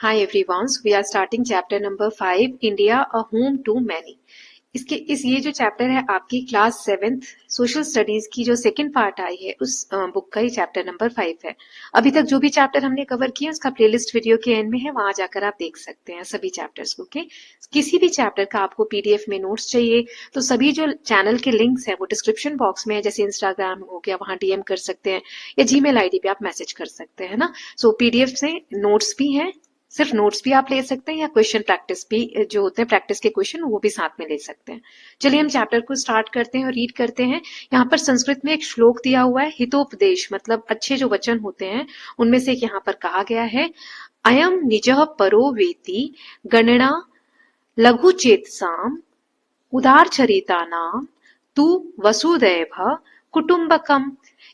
Hi everyone, so we are starting chapter number 5, India, a home to many. ये जो chapter है आपकी class 7th social studies की जो सेकंड पार्ट आई है उस बुक का ही चैप्टर नंबर 5 है। अभी तक जो भी चैप्टर हमने कवर किया उसका प्लेलिस्ट वीडियो के एंड में है, वहां जाकर आप देख सकते हैं सभी चैप्टर्स को। ओके, किसी भी चैप्टर का आपको पीडीएफ में नोट्स चाहिए तो सभी जो चैनल के लिंक्स है वो डिस्क्रिप्शन बॉक्स में है, जैसे इंस्टाग्राम हो गया वहां डीएम कर सकते हैं या जीमेल आईडी पे आप मैसेज कर सकते हैं ना। सो पीडीएफ से नोट्स भी हैं, सिर्फ नोट्स भी आप ले सकते हैं या क्वेश्चन प्रैक्टिस भी जो होते हैं प्रैक्टिस के क्वेश्चन वो भी साथ में ले सकते हैं। चलिए हम चैप्टर को स्टार्ट करते हैं और रीड करते हैं। यहाँ पर संस्कृत में एक श्लोक दिया हुआ है, हितोपदेश मतलब अच्छे जो वचन होते हैं उनमें से एक यहाँ पर कहा गया है, अयम निजः परो वेति गणना लघु चेतसाम उदार चरिता नाम तू वसुदैव कुटुंबकम।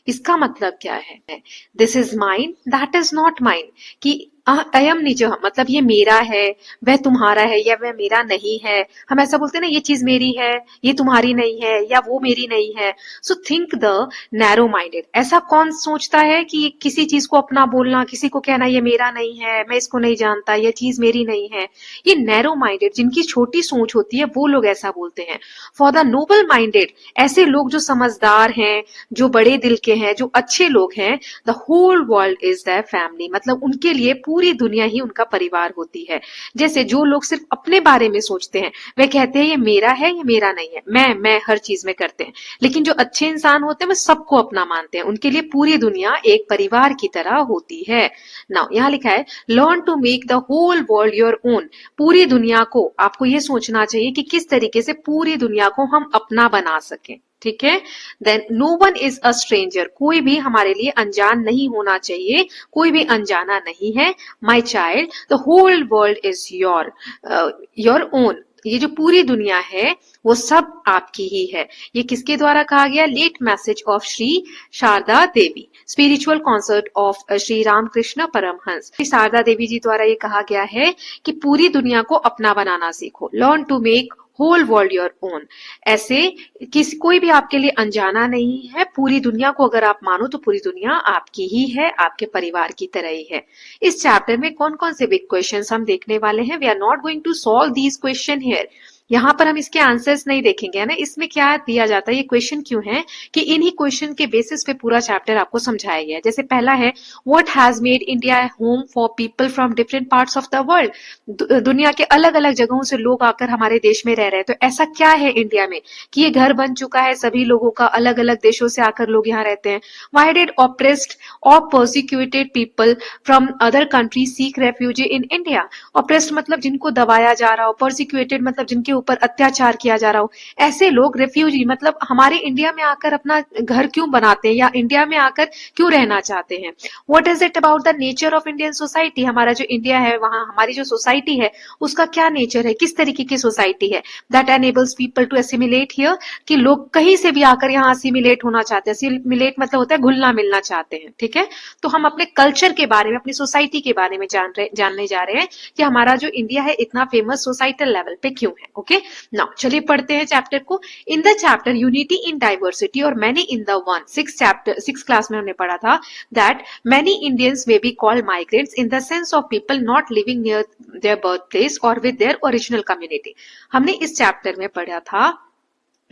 इसका मतलब क्या है? This is mine that is not mine, कि अयम निज मतलब ये मेरा है, वह तुम्हारा है या वह मेरा नहीं है। हम ऐसा बोलते हैं ना, ये चीज मेरी है, ये तुम्हारी नहीं है या वो मेरी नहीं है। So think the narrow minded. ऐसा कौन सोचता है कि किसी चीज को अपना बोलना, किसी को कहना ये मेरा नहीं है, मैं इसको नहीं जानता, ये चीज मेरी नहीं है। ये नैरो माइंडेड, जिनकी छोटी सोच होती है वो लोग ऐसा बोलते हैं। फॉर द नोबल माइंडेड, ऐसे लोग जो समझदार हैं, जो बड़े दिल के हैं, जो अच्छे लोग हैं, the whole world is their family, मतलब उनके लिए पूरी दुनिया ही उनका परिवार होती है। जैसे जो लोग सिर्फ अपने बारे में सोचते हैं वे कहते हैं ये मेरा है, ये मेरा नहीं है, मैं हर चीज में करते हैं। लेकिन जो अच्छे इंसान होते हैं वे सबको अपना मानते हैं, उनके लिए पूरी दुनिया एक परिवार की तरह होती है। नाउ यहाँ लिखा है, learn to make the whole world your own. पूरी दुनिया को आपको ये सोचना चाहिए कि किस तरीके से पूरी दुनिया को हम अपना बना सकें। ठीक है, then no one is a stranger, कोई भी हमारे लिए अनजान नहीं होना चाहिए, कोई भी अनजाना नहीं है। My child the whole world is your own, ये जो पूरी दुनिया है वो सब आपकी ही है। ये किसके द्वारा कहा गया? Late message of Shri Sharda Devi, spiritual consort of Shri Ramakrishna Paramhansa. Shri Sharda Devi ji द्वारा ये कहा गया है कि पूरी दुनिया को अपना बनाना सीखो। Learn to make whole world your own. ऐसे कोई भी आपके लिए अनजाना नहीं है, पूरी दुनिया को अगर आप मानो तो पूरी दुनिया आपकी ही है, आपके परिवार की तरह ही है। इस चैप्टर में कौन कौन से बिग क्वेश्चंस हम देखने वाले हैं? We are not going to solve these question here. यहाँ पर हम इसके आंसर्स नहीं देखेंगे, है ना। इसमें क्या दिया जाता है, ये क्वेश्चन क्यों है कि इन्हीं क्वेश्चन के बेसिस पे पूरा चैप्टर आपको समझाया गया है। जैसे पहला है, what has made India home for people from different parts of the world. दुनिया के अलग अलग जगहों से लोग आकर हमारे देश में रह रहे हैं, तो ऐसा क्या है इंडिया में कि ये घर बन चुका है सभी लोगों का, अलग अलग देशों से आकर लोग यहाँ रहते हैं। व्हाई डिड ऑप्रेस्ड और persecuted people from other countries seek refugee in India. Oppressed मतलब जिनको दबाया जा रहा हो, परसिक्यूटेड मतलब जिनके ऊपर अत्याचार किया जा रहा हो। ऐसे लोग रेफ्यूजी मतलब हमारे इंडिया में आकर अपना घर क्यों बनाते हैं या इंडिया में आकर क्यों रहना चाहते हैं। What is it about the nature of Indian society, हमारा जो इंडिया है वहां हमारी जो सोसाइटी है उसका क्या नेचर है, किस तरीके की सोसाइटी है। That enables people to assimilate here, कि लोग कहीं से भी आकर यहाँ असिमिलेट होना चाहते हैं। असिमिलेट मतलब होता है घुलना मिलना चाहते हैं। ठीक है, तो हम अपने कल्चर के बारे में, अपनी सोसाइटी के बारे में जानने जा रहे हैं कि हमारा जो इंडिया है इतना फेमस सोसाइटल लेवल पे क्यों है। ओके, नाउ चलिए पढ़ते हैं चैप्टर को। In the chapter unity in diversity और many in the one, six class में हमने पढ़ा था that many Indians may be called migrants in the sense of people not living near their birth place और with their original community. हमने इस chapter में पढ़ा था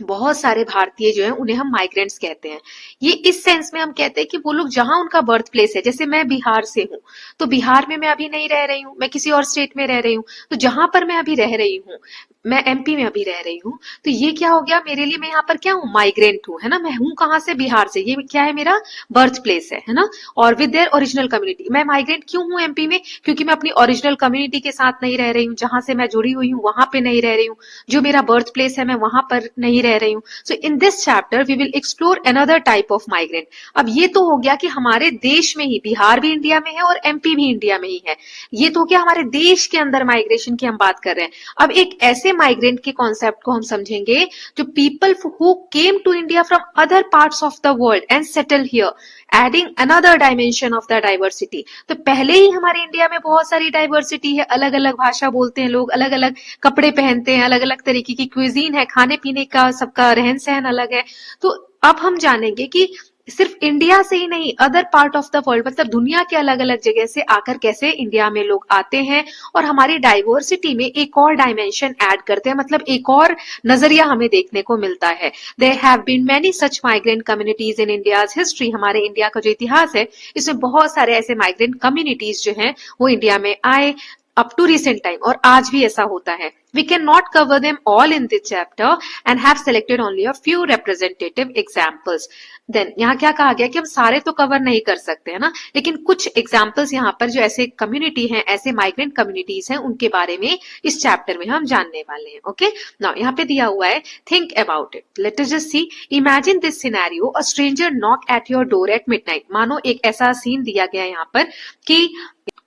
बहुत सारे भारतीय जो हैं उन्हें हम माइग्रेंट्स कहते हैं। ये इस सेंस में हम कहते हैं कि वो लोग जहां उनका बर्थ प्लेस है, जैसे मैं बिहार से हूँ तो बिहार में मैं अभी नहीं रह रही हूँ, मैं किसी और स्टेट में रह रही हूँ, तो जहां पर मैं अभी रह रही हूँ, मैं एमपी में अभी रह रही हूँ, तो ये क्या हो गया मेरे लिए, मैं यहाँ पर क्या हूँ, माइग्रेंट हूँ, है ना। मैं हूँ कहाँ से? बिहार से। ये क्या है? मेरा बर्थ प्लेस है ना। और विद देयर ओरिजिनल कम्युनिटी, मैं माइग्रेंट क्यों हूँ एमपी में? क्योंकि मैं अपनी ओरिजिनल कम्युनिटी के साथ नहीं रह रही हूँ, जहां से मैं जुड़ी हुई हूँ वहां पे नहीं रह रही हूँ, जो मेरा बर्थ प्लेस है मैं वहां पर नहीं रह रही हूँ। So in this chapter we will explore another type of migrant. अब ये तो हो गया कि हमारे देश में ही, बिहार भी इंडिया में है और एमपी भी इंडिया में ही है, ये तो क्या हमारे देश के अंदर माइग्रेशन की हम बात कर रहे हैं। अब एक ऐसे माइग्रेंट के कॉन्सेप्ट को हम समझेंगे जो people who came to India from other parts of the world and settle here, adding another dimension of the diversity. तो पहले ही हमारे इंडिया में बहुत सारी डाइवर्सिटी है, अलग अलग भाषा बोलते हैं लोग, अलग अलग कपड़े पहनते हैं, अलग अलग तरीके की क्विजीन है, खाने पीने का सबका रहन सहन अलग है। तो अब हम जानेंगे कि सिर्फ इंडिया से ही नहीं, other part of the world, मतलब दुनिया के अलग अलग जगह से आकर कैसे इंडिया में लोग आते हैं और हमारी डाइवर्सिटी में एक और डायमेंशन ऐड करते हैं, मतलब एक और नजरिया हमें देखने को मिलता है। There have been many such migrant communities in India's history. हमारे इंडिया का जो इतिहास है इसमें बहुत सारे ऐसे माइग्रेंट कम्युनिटीज जो हैं वो इंडिया में आए अप टू रिसेंट टाइम, और आज भी ऐसा होता है। We cannot cover them all in this chapter and have selected only a few representative examples. Then यहाँ क्या कहा गया कि हम सारे तो कवर नहीं कर सकते है ना, लेकिन कुछ एग्जाम्पल्स यहाँ पर जो ऐसे कम्युनिटी हैं, ऐसे माइग्रेंट कम्युनिटीज हैं, उनके बारे में इस चैप्टर में हम जानने वाले हैं। ओके, नाउ यहाँ पे दिया हुआ है, think about it, let us just see, imagine this scenario, a stranger knock at your door eight midnight. मानो एक ऐसा सीन दिया गया यहाँ पर कि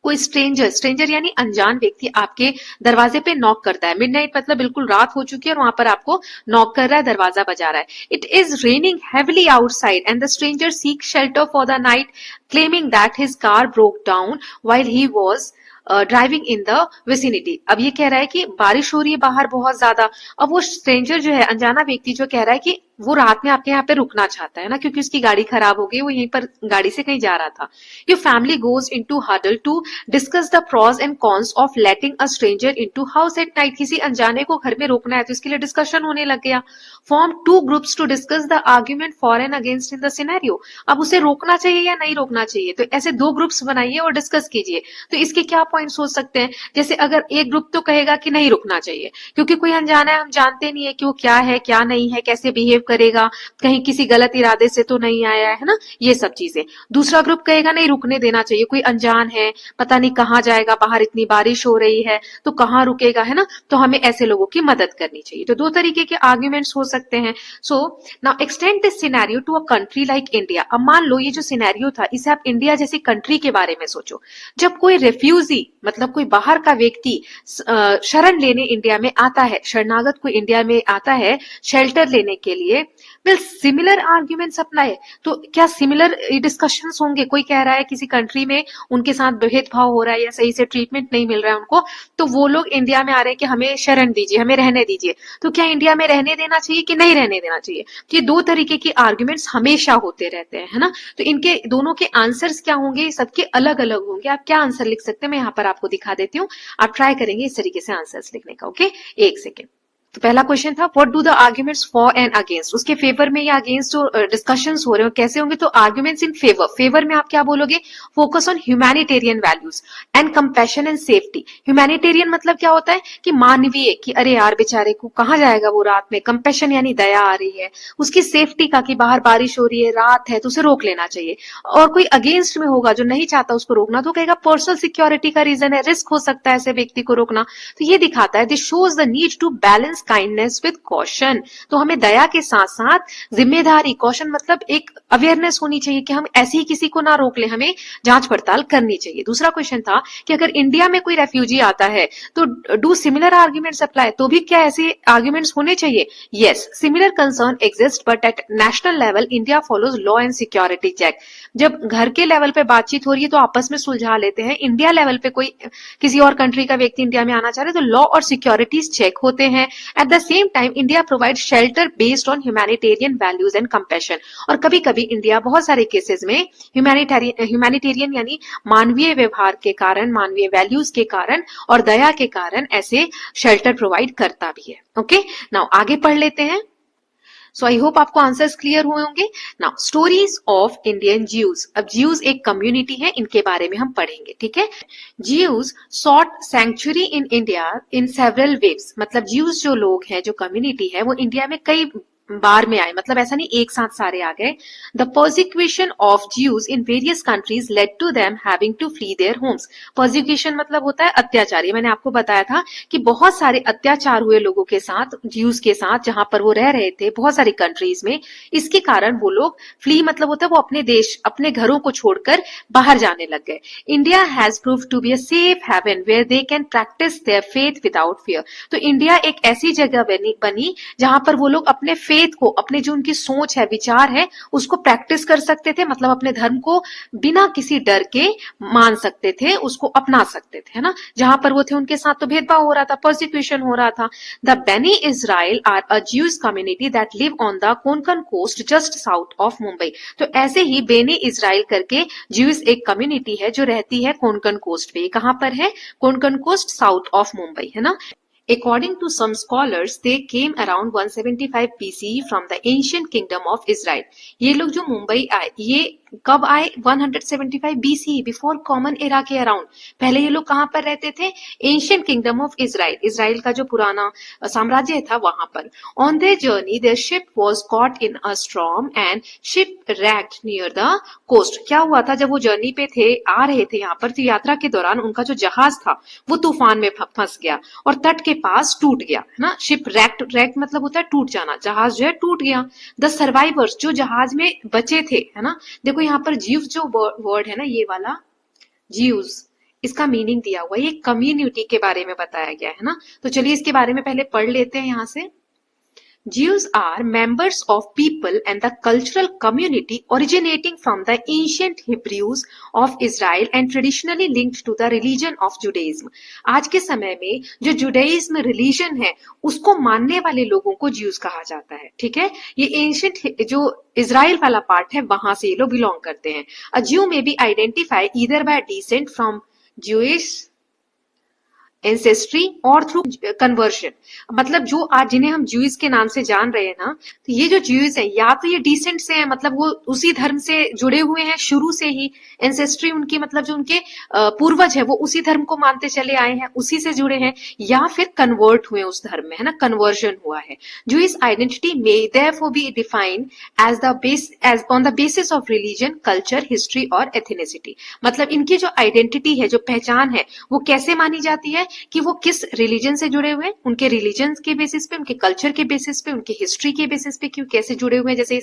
कोई स्ट्रेंजर यानी अनजान व्यक्ति आपके दरवाजे पे नॉक करता है। मिडनाइट मतलब बिल्कुल रात हो चुकी है और वहां पर आपको नॉक कर रहा है, दरवाजा बजा रहा है। It is raining heavily outside and the stranger seek shelter for the night, claiming that his car broke down while he was driving in the vicinity. अब ये कह रहा है कि बारिश हो रही है बाहर बहुत ज्यादा। अब वो स्ट्रेंजर जो है, अनजाना व्यक्ति जो कह रहा है कि वो रात में आपके यहाँ पे रुकना चाहता है ना, क्योंकि उसकी गाड़ी खराब हो गई, वो यहीं पर गाड़ी से कहीं जा रहा था। Your family goes into huddle to discuss the pros and cons of letting a stranger into house at night. किसी अनजाने को घर में रोकना है तो इसके लिए डिस्कशन होने लग गया। Form two groups to discuss the argument for and against in the scenario. अब उसे रोकना चाहिए या नहीं रोकना चाहिए, तो ऐसे दो ग्रुप्स बनाइए और डिस्कस कीजिए। तो इसके क्या पॉइंट्स हो सकते हैं, जैसे अगर एक ग्रुप तो कहेगा कि नहीं रुकना चाहिए क्योंकि कोई अनजाना है, हम जानते नहीं है कि वो क्या है क्या नहीं है, कैसे बिहेव करेगा, कहीं किसी गलत इरादे से तो नहीं आया है ना, ये सब चीजें। दूसरा ग्रुप कहेगा नहीं रुकने देना चाहिए, कोई अनजान है, पता नहीं कहाँ जाएगा, बाहर इतनी बारिश हो रही है तो कहाँ रुकेगा, है ना, तो हमें ऐसे लोगों की मदद करनी चाहिए। तो दो तरीके के आर्ग्यूमेंट्स हो सकते हैं। So now extend this scenario to a country like India. अब मान लो ये जो सिनेरियो था इसे आप इंडिया जैसी कंट्री के बारे में सोचो। जब कोई रेफ्यूजी मतलब कोई बाहर का व्यक्ति शरण लेने इंडिया में आता है, शरणागत कोई इंडिया में आता है शेल्टर लेने के लिए, विल सिमिलर आर्ग्यूमेंट्स अप्लाई। तो क्या सिमिलर डिस्कशंस होंगे? कोई कह रहा है किसी कंट्री में उनके साथ भेदभाव हो रहा है या सही से ट्रीटमेंट नहीं मिल रहा है उनको, तो वो लोग इंडिया में आ रहे हैं कि हमें शरण दीजिए, हमें रहने दीजिए, तो क्या इंडिया में रहने देना चाहिए कि नहीं रहने देना चाहिए? ये दो तरीके के आर्ग्यूमेंट्स हमेशा होते रहते हैं, है ना। तो इनके दोनों के आंसर्स क्या होंगे, सबके अलग अलग होंगे। आप क्या आंसर लिख सकते हैं मैं यहाँ पर आपको दिखा देती हूँ, आप ट्राई करेंगे इस तरीके से आंसर्स लिखने का। ओके, एक सेकेंड। तो पहला क्वेश्चन था what do the arguments for and against, उसके फेवर में या अगेंस्ट जो डिस्कशंस हो रहे हो कैसे होंगे, तो आर्ग्यूमेंट्स इन फेवर, फेवर में आप क्या बोलोगे, focus on humanitarian values and compassion and safety. Humanitarian मतलब क्या होता है कि मानवीय, कि अरे यार बेचारे को कहाँ जाएगा वो रात में, कंपैशन यानी दया आ रही है, उसकी सेफ्टी का कि बाहर बारिश हो रही है, रात है तो उसे रोक लेना चाहिए। और कोई अगेंस्ट में होगा जो नहीं चाहता उसको रोकना, तो कहेगा पर्सनल सिक्योरिटी का रीजन है, रिस्क हो सकता है ऐसे व्यक्ति को रोकना। तो ये दिखाता है this shows the need to balance kindness with caution. तो हमें दया के साथ साथ जिम्मेदारी, कॉशन मतलब एक अवेयरनेस होनी चाहिए कि हम ऐसे ही किसी को ना रोक ले, हमें जांच पड़ताल करनी चाहिए। दूसरा क्वेश्चन था कि अगर इंडिया में कोई रेफ्यूजी आता है तो डू सिमिलर आर्ग्यूमेंट्स अप्लाई, तो भी क्या ऐसे आर्ग्यूमेंट्स होने चाहिए? Yes, similar concern exist but at national level India follows law and security check. जब घर के लेवल पे बातचीत हो रही है तो आपस में सुलझा लेते हैं, इंडिया लेवल पे कोई किसी और कंट्री का व्यक्ति इंडिया में आना चाह रहे तो लॉ और सिक्योरिटीज चेक होते हैं। At the same time India provide shelter based on humanitarian values and compassion. और कभी कभी इंडिया बहुत सारे केसेस में ह्यूमैनिटेरियन यानी मानवीय व्यवहार के कारण, मानवीय वैल्यूज के कारण और दया के कारण ऐसे शेल्टर प्रोवाइड करता भी है। ओके, नाउ आगे पढ़ लेते हैं। सो आई होप आपको आंसर्स क्लियर हुए होंगे। Now stories of Indian Jews. अब ज्यूज एक कम्युनिटी है, इनके बारे में हम पढ़ेंगे, ठीक है। Jews sought sanctuary in India in several waves. मतलब ज्यूज जो लोग हैं, जो कम्युनिटी है, वो इंडिया में कई बार में आए, मतलब ऐसा नहीं एक साथ सारे आ गए। The persecution of Jews in various countries led to them having to flee their homes. Persecution मतलब होता है अत्याचार। ये मैंने आपको बताया था कि बहुत सारे अत्याचार हुए लोगों के साथ, ज्यूज के साथ, जहां पर वो रह रहे थे बहुत सारी कंट्रीज में। इसके कारण वो लोग फ्ली मतलब होता है वो अपने देश, अपने घरों को छोड़कर बाहर जाने लग गए। India has proved to be a safe haven where they can practice their faith without fear. तो इंडिया एक ऐसी जगह बनी जहां पर वो लोग अपने फेथ फेथ को, अपने जो उनकी सोच है, विचार है, उसको प्रैक्टिस कर सकते थे, मतलब अपने धर्म को बिना किसी डर के मान सकते थे, उसको अपना सकते थे, है ना। जहां पर वो थे उनके साथ तो भेदभाव हो रहा था, परसिक्यूशन हो रहा था। The Bene Israel are a Jews community that live on the Konkan coast just south of Mumbai. तो ऐसे ही बेनी इजराइल करके ज्यूज एक कम्युनिटी है जो रहती है कोंकण कोस्ट पे। कहां पर है? Konkan coast, south of Mumbai, है ना। According to some scholars, they came around 175 BCE from the ancient kingdom of Israel. ये लोग जो मुंबई आए, ये कब आए? 175 BCE, बिफोर कॉमन एरा के अराउंड। पहले ये लोग कहां पर रहते थे? Ancient kingdom of Israel, Israel का जो पुराना साम्राज्य था वहां पर। On their journey their ship was caught in a storm and ship wrecked near the coast. क्या हुआ था? जब वो जर्नी पे थे, आ रहे थे यहाँ पर, तो यात्रा के दौरान उनका जो जहाज था वो तूफान में फंस गया और तट के पास टूट गया, है ना। शिप रैक्ट, रैक्ट मतलब होता है टूट जाना, जहाज जो है टूट गया। द सर्वाइवर्स, जो जहाज में बचे थे, है ना। देखो यहाँ पर जीव्स जो वर्ड है ना, ये वाला जीव्स, इसका मीनिंग दिया हुआ है, ये कम्युनिटी के बारे में बताया गया है ना। तो चलिए इसके बारे में पहले पढ़ लेते हैं यहाँ से। Jews are members of people and the cultural community originating from the ancient Hebrews of Israel and traditionally linked to the religion of Judaism. आज के समय में जो जुडाइज्म रिलीजन है उसको मानने वाले लोगों को ज्यूज कहा जाता है, ठीक है। ये एंशियंट जो इजराइल वाला पार्ट है वहां से ये लोग बिलोंग करते हैं। A Jew may be identify either by descent from Jewish ancestry और थ्रू कन्वर्शन। मतलब जो आज जिन्हें हम ज्यूज के नाम से जान रहे हैं ना, तो ये जो ज्यूज है या तो ये डिसेंट से है, मतलब वो उसी धर्म से जुड़े हुए हैं शुरू से ही। एंसेस्ट्री उनकी मतलब जो उनके पूर्वज है वो उसी धर्म को मानते चले आए हैं, उसी से जुड़े हैं, या फिर कन्वर्ट हुए उस धर्म में, है ना, कन्वर्जन हुआ है। Jewish identity may therefore be defined as the base as on the basis of religion, culture, history और एथनिसिटी। मतलब इनकी जो आइडेंटिटी है, जो पहचान है, वो कैसे मानी जाती है कि वो किस रिलीजन से जुड़े हुए हैं, उनके रिलीजन के बेसिस पे, उनके कल्चर के बेसिस पे, उनकी हिस्ट्री के बेसिस पे, क्यों कैसे जुड़े हुए हैं, जैसे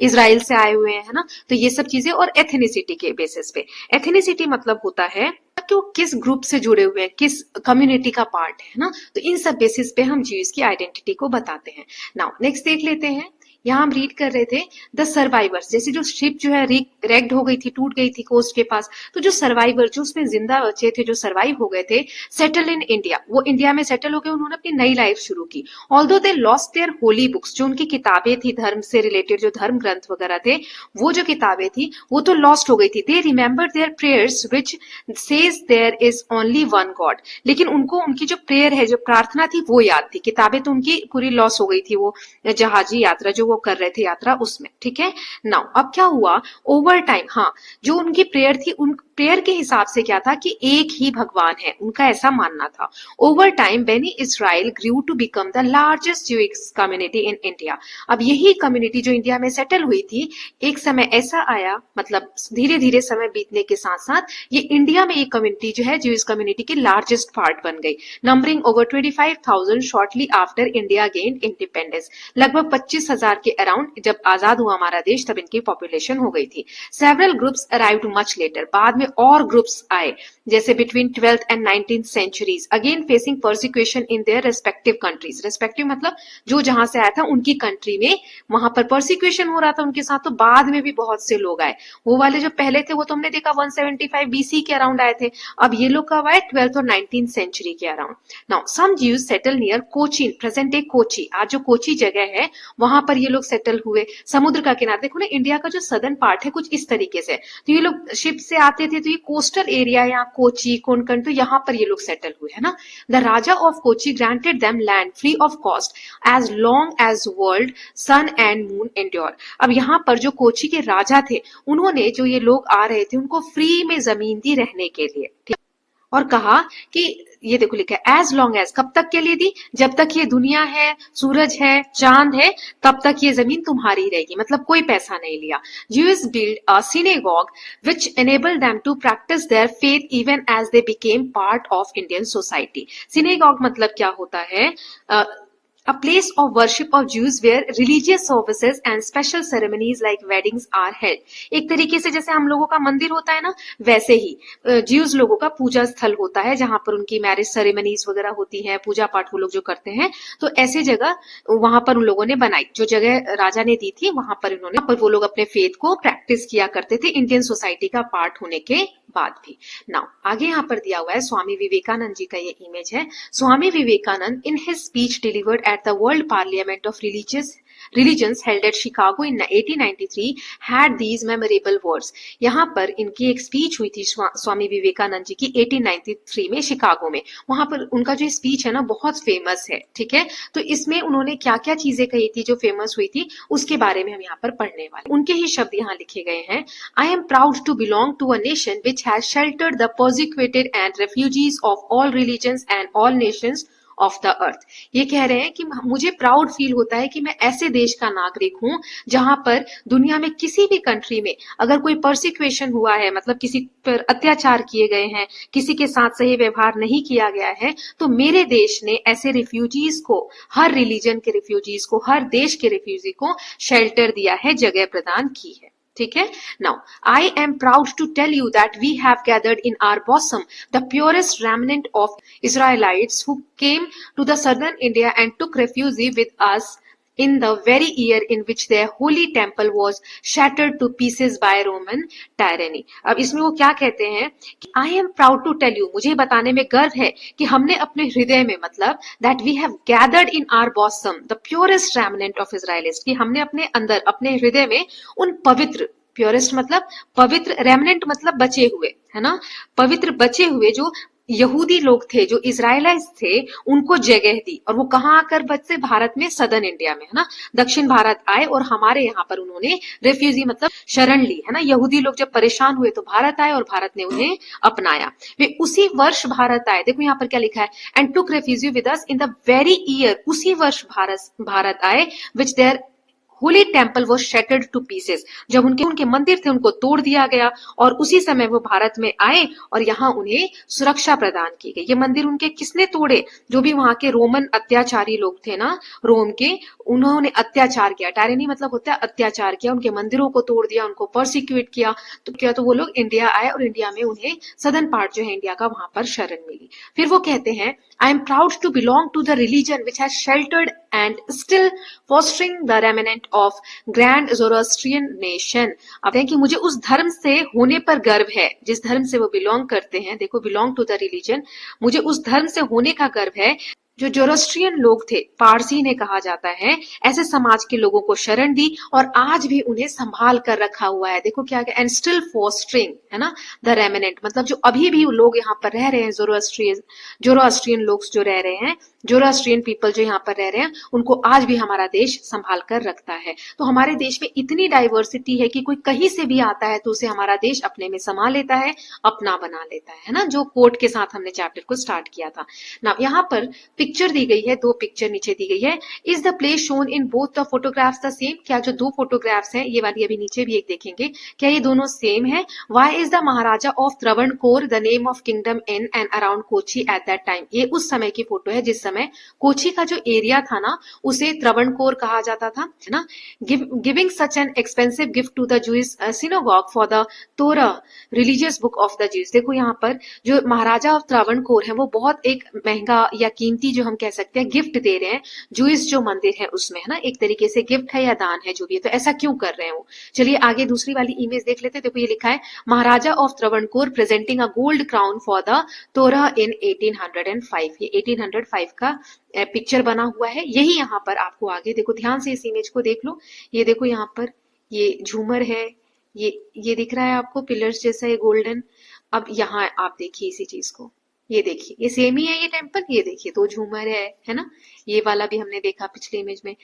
इजराइल से आए हुए हैं, है ना। तो ये सब चीजें, और एथनिसिटी के बेसिस पे। एथनिसिटी मतलब होता है कि वो किस ग्रुप से जुड़े हुए हैं, किस कम्युनिटी का पार्ट है ना। तो इन सब बेसिस पे हम ज्यूज की आइडेंटिटी को बताते हैं। नाउ नेक्स्ट देख लेते हैं। यहाँ हम रीड कर रहे थे द सर्वाइवर्स, जैसे जो शिप जो है रेक्ड हो गई थी, टूट गई थी कोस्ट के पास, तो जो सर्वाइवर जो उसमें जिंदा बचे थे, जो सर्वाइव हो गए थे, सेटल इन इंडिया, वो इंडिया में सेटल हो गए, उन्होंने अपनी नई लाइफ शुरू की। Although they lost their holy books, जो उनकी किताबें थी धर्म से रिलेटेड, जो धर्म ग्रंथ वगैरह थे, वो जो किताबें थी वो तो लॉस्ट हो गई थी। They remember their prayers which says there is only one God, लेकिन उनको उनकी जो प्रेयर है, जो प्रार्थना थी, वो याद थी। किताबें तो उनकी पूरी लॉस हो गई थी, वो जहाजी यात्रा जो वो कर रहे थे यात्रा उसमें, ठीक है। नाउ अब क्या हुआ ओवर टाइम, हाँ, जो उनकी प्रेयर थी, उन प्रेयर के हिसाब से क्या था कि एक ही भगवान है, उनका ऐसा मानना था। Over time Bene Israel grew to become the largest Jewish community in India. अब यही कम्युनिटी जो इंडिया में सेटल हुई थी, एक समय ऐसा आया, मतलब धीरे धीरे समय बीतने के साथ साथ ये इंडिया में एक कम्युनिटी जो है ज्यूइश कम्युनिटी की लार्जेस्ट पार्ट बन गई, numbering over 25,000 shortly after India gained independence. लगभग 25,000 के अराउंड जब आजाद हुआ हमारा देश, तब इनकी पॉपुलेशन हो गई थी। Several groups arrived much later, बाद में और ग्रुप्स आए, जैसे between 12th and 19th centuries, again facing persecution in their respective countries. Respective मतलब जो जहां से आया था उनकी कंट्री में, वहां पर परसिक्यूशन हो रहा था उनके साथ, तो बाद में भी बहुत से लोग आए। वो वाले जो पहले थे वो तो हमने देखा 175 BC के अराउंड आए थे, अब ये लोग कब आए? 12th और 19th सेंचुरी के अराउंड। Now some Jews settle near Cochin, present day Kochi, आज जो कोची जगह है वहां पर ये लोग सेटल हुए, समुद्र का किनारा। देखो ना, इंडिया का जो सदर्न पार्ट है कुछ इस तरीके से, तो ये लोग शिप से आते थे, तो ये कोस्टल एरिया या कोची, कोंकण, तो यहाँ पर ये लोग सेटल हुए, है ना। The raja of Kochi granted them land free of cost as long as world sun and moon endure. अब यहाँ पर जो कोची के राजा थे, उन्होंने जो ये लोग आ रहे थे उनको फ्री में जमीन दी रहने के लिए, ठीक? और कहा कि ये देखो लिखा है एज लॉन्ग एज, कब तक के लिए दी? जब तक ये दुनिया है, सूरज है, चांद है, तब तक ये जमीन तुम्हारी रहेगी, मतलब कोई पैसा नहीं लिया। Jews built a synagogue which enabled them to practice their faith even as they became part of Indian society. Synagogue मतलब क्या होता है? a place of worship of Jews where religious services and special ceremonies like weddings are held. एक तरीके से जैसे हम लोगों का मंदिर होता है ना, वैसे ही ज्यूज लोगों का पूजा स्थल होता है जहां पर उनकी मैरिज सेरेमनीज वगैरह होती हैं, पूजा पाठ वो लोग जो करते हैं। तो ऐसी जगह वहां पर उन लोगों ने बनाई, जो जगह राजा ने दी थी वहां पर इन्होंने, पर वो लोग अपने फेथ को प्रैक्टिस किया करते थे इंडियन सोसाइटी का पार्ट होने के बाद भी। नाउ आगे यहाँ पर दिया हुआ है स्वामी विवेकानंद जी का ये इमेज है। Swami Vivekananda in his speech delivered at the world parliament of religions held at Chicago in 1893 had these memorable words. यहाँ पर इनकी एक स्पीच हुई थी स्वामी विवेकानंद जी की 1893 में शिकागो में। वहां पर उनका जो स्पीच है ना बहुत फेमस है, ठीक है। तो इसमें उन्होंने क्या क्या चीजें कही थी जो फेमस हुई थी उसके बारे में हम यहाँ पर पढ़ने वाले। उनके ही शब्द यहाँ लिखे गए हैं। I am proud to belong to a nation which has sheltered the persecuted and refugees of all religions and all nations of the earth. ये कह रहे हैं कि मुझे प्राउड फील होता है कि मैं ऐसे देश का नागरिक हूं जहां पर दुनिया में किसी भी कंट्री में अगर कोई परसिक्यूशन हुआ है, मतलब किसी पर अत्याचार किए गए हैं, किसी के साथ सही व्यवहार नहीं किया गया है, तो मेरे देश ने ऐसे रिफ्यूजीज को, हर रिलीजन के रिफ्यूजीज को, हर देश के रिफ्यूजी को शेल्टर दिया है, जगह प्रदान की है। ठीक है। Now I am proud to tell you that we have gathered in our bosom the purest remnant of Israelites who came to the southern India and took refuge with us in the very year in which their holy temple was shattered to pieces by Roman tyranny. अब इसमें वो क्या कहते हैं कि I am proud to tell you, मुझे बताने में गर्व है कि हमने अपने हृदय में, मतलब that we have gathered in our bosom the purest remnant of Israelites, कि हमने अपने अंदर, अपने हृदय में उन पवित्र, प्योरेस्ट मतलब पवित्र, रेमनेंट मतलब बचे हुए, है ना, पवित्र बचे हुए जो यहूदी लोग थे, जो इजराइलाइट्स थे, उनको जगह दी। और वो कहाँ आकर बसे? भारत में, सदर्न इंडिया में, है ना, दक्षिण भारत आए और हमारे यहाँ पर उन्होंने रेफ्यूजी मतलब शरण ली, है ना। यहूदी लोग जब परेशान हुए तो भारत आए और भारत ने उन्हें अपनाया। वे उसी वर्ष भारत आए, देखो यहाँ पर क्या लिखा है, and took refugee with us in the very year, उसी वर्ष भारत आए, विच देयर होली टेम्पल वो शेटर्ड टू पीसेस, जब उनके मंदिर थे उनको तोड़ दिया गया, और उसी समय वो भारत में आए और यहाँ उन्हें सुरक्षा प्रदान की गई। ये मंदिर उनके किसने तोड़े? जो भी वहां के रोमन अत्याचारी लोग थे ना, रोम के, उन्होंने अत्याचार किया। टायरेनी मतलब होता है अत्याचार किया, उनके मंदिरों को तोड़ दिया, उनको परसिक्यूट किया। तो क्या, तो वो लोग इंडिया आए और इंडिया में उन्हें सदर्न पार्ट जो है इंडिया का, वहां पर शरण मिली। फिर वो कहते हैं, I am proud to belong to the religion which has sheltered and still fostering the remnant of grand Zoroastrian nation. अब देखें कि मुझे उस धर्म से होने पर गर्व है, जिस धर्म से वो बिलोंग करते हैं। देखो, बिलोंग टू द रिलीजन, मुझे उस धर्म से होने का गर्व है जो जोरोस्ट्रियन लोग थे, पारसी ने कहा जाता है, ऐसे समाज के लोगों को शरण दी और आज भी उन्हें संभाल कर रखा हुआ है। देखो क्या, एंड स्टिल फॉस्टरिंग, है ना, द रेमिनेंट मतलब जो अभी भी लोग यहाँ पर रह रहे हैं, जोरोस्ट्रियन लोग जो रह रहे हैं, जोरोस्ट्रियन पीपल जो यहाँ पर रह रहे हैं, उनको आज भी हमारा देश संभाल कर रखता है। तो हमारे देश में इतनी डाइवर्सिटी है कि कोई कहीं से भी आता है तो उसे हमारा देश अपने में समा लेता है, अपना बना लेता है ना, जो कोट के साथ हमने चैप्टर को स्टार्ट किया था ना। यहाँ पर पिक्चर दी गई है, दो पिक्चर नीचे दी गई है। Is the place shown in both the photographs the same? क्या जो दो फोटोग्राफ्स हैं, ये वाली अभी नीचे भी एक देखेंगे, क्या ये दोनों सेम है? Why is the Maharaja of Travancore the name of kingdom in and around Kochi at that time? ये उस समय की फोटो है जिस समय कोची का जो एरिया था ना, उसे त्रावणकोर कहा जाता था, है ना। Giving such an expensive gift to the Jewish synagogue for the Torah religious book of the Jewish. देखो यहाँ पर जो महाराजा ऑफ त्रावणकोर है, वो बहुत एक महंगा या कीमती, जो हम कह सकते हैं, गिफ्ट दे रहे हैं जूइश जो मंदिर है उसमें, है ना। एक तरीके से गिफ्ट है या दान है, जो भी है। तो ऐसा क्यों कर रहे हैं वो? चलिए आगे दूसरी वाली इमेज देख लेते हैं। देखो ये लिखा है, Maharaja of Travancore presenting a gold crown for the Torah in 1805। ये 1805 का पिक्चर बना हुआ है। यही यहाँ पर आपको आगे, देखो ध्यान से इस इमेज को देख लो। ये देखो यहाँ पर ये झूमर है, ये दिख रहा है आपको, पिलर्स जैसा, ये गोल्डन। अब यहाँ आप देखिए इसी चीज को, ये देखिए, ये सेम ही है ये टेम्पल। ये देखिए दो झूमर है ना। ये वाला भी हमने देखा पिछले इमेज में।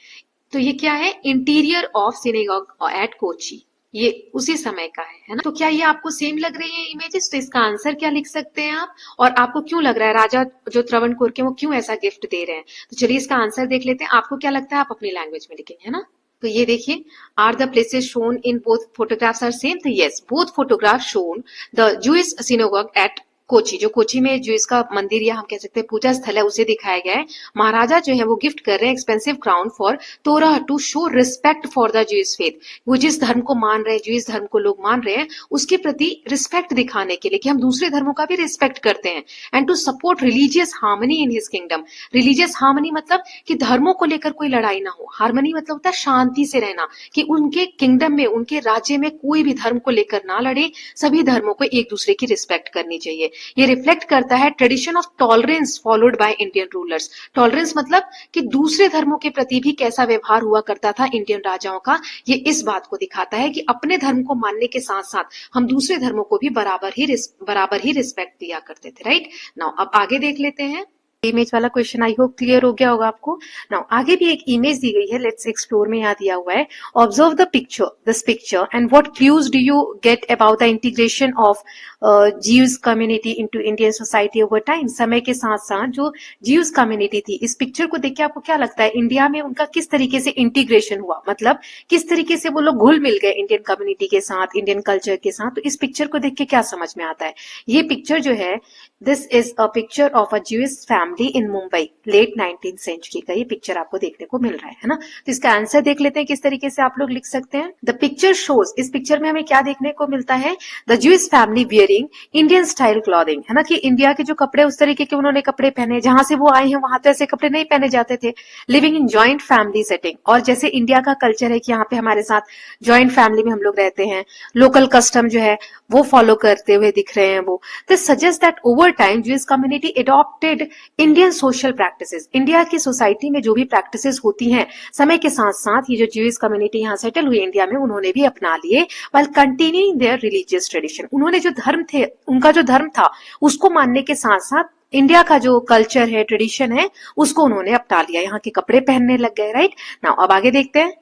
तो ये क्या है? Interior of synagogue at Kochi, ये उसी समय का है ना। तो क्या ये आपको सेम लग रही है इमेजेस? तो इसका आंसर क्या लिख सकते हैं आप? और आपको क्यों लग रहा है राजा जो त्रावणकोर के, वो क्यों ऐसा गिफ्ट दे रहे हैं? तो चलिए इसका आंसर देख लेते हैं। आपको क्या लगता है? आप अपनी लैंग्वेज में लिखेंगे, है ना। तो ये देखिए, are the places shown in both photographs are same? तो yes, both photograph shown the Jewish synagogue at Kochi, जो कोची में जो इसका मंदिर या हम कह सकते हैं पूजा स्थल है उसे दिखाया गया है। महाराजा जो है वो गिफ्ट कर रहे हैं expensive crown for Torah to show respect for the Jewish faith. वो जिस धर्म को मान रहे हैं, ज्यूइश धर्म को लोग मान रहे हैं, उसके प्रति रिस्पेक्ट दिखाने के लिए कि हम दूसरे धर्मों का भी रिस्पेक्ट करते हैं। And to support religious harmony in his kingdom. Religious harmony मतलब कि धर्मों को लेकर कोई लड़ाई ना हो। हार्मनी मतलब होता है शांति से रहना, कि उनके किंगडम में, उनके राज्य में कोई भी धर्म को लेकर ना लड़े, सभी धर्मों को एक दूसरे की रिस्पेक्ट करनी चाहिए। ये रिफ्लेक्ट करता है tradition of tolerance followed by Indian rulers. Tolerance मतलब कि दूसरे धर्मों के प्रति भी कैसा व्यवहार हुआ करता था इंडियन राजाओं का। ये इस बात को दिखाता है कि अपने धर्म को मानने के साथ साथ हम दूसरे धर्मों को भी बराबर ही रिस्पेक्ट दिया करते थे। राइट नाउ अब आगे देख लेते हैं। इमेज वाला क्वेश्चन आई होप क्लियर हो गया होगा आपको। नाउ आगे भी एक इमेज दी गई है, लेट्स एक्सप्लोर में यहाँ दिया हुआ है, observe the picture, this picture and what clues do you get about the integration of Jews community into Indian society over time. समय के साथ साथ जो ज्यूज कम्युनिटी थी, इस पिक्चर को देख के आपको क्या लगता है इंडिया में उनका किस तरीके से इंटीग्रेशन हुआ, मतलब किस तरीके से वो लोग घुल मिल गए इंडियन कम्युनिटी के साथ, इंडियन कल्चर के साथ। तो इस पिक्चर को देख के क्या समझ में आता है? ये पिक्चर जो है, this is a picture of a Jewish family in Mumbai, late 19th century का ये पिक्चर आपको देखने को मिल रहा है ना। तो इसका आंसर देख लेते हैं किस तरीके से आप लोग लिख सकते हैं। द पिक्चर शोज, इस पिक्चर में हमें क्या देखने को मिलता है? The Jewish family wearing Indian style clothing, है ना, कि इंडिया के जो कपड़े उस तरीके के उन्होंने कपड़े पहने, जहां से वो आए हैं वहां तो ऐसे कपड़े नहीं पहने जाते थे। Living in joint family setting, और जैसे इंडिया का कल्चर है कि यहाँ पे हमारे साथ जॉइंट फैमिली में हम लोग रहते हैं, लोकल कस्टम जो है वो फॉलो करते हुए दिख रहे हैं वो। This suggest that over time Jewish community adopted Indian social practices. India की सोसाइटी में जो भी प्रैक्टिसेस होती हैं, समय के साथ साथ ये जो ज्यूइश कम्युनिटी यहाँ सेटल हुई इंडिया में, उन्होंने भी अपना लिए, while continuing there religious tradition. उन्होंने जो धर्म थे, उनका जो धर्म था उसको मानने के साथ साथ इंडिया का जो कल्चर है, ट्रेडिशन है, उसको उन्होंने अपना लिया, यहाँ के कपड़े पहनने लग गए। राइट नाउ अब आगे देखते हैं।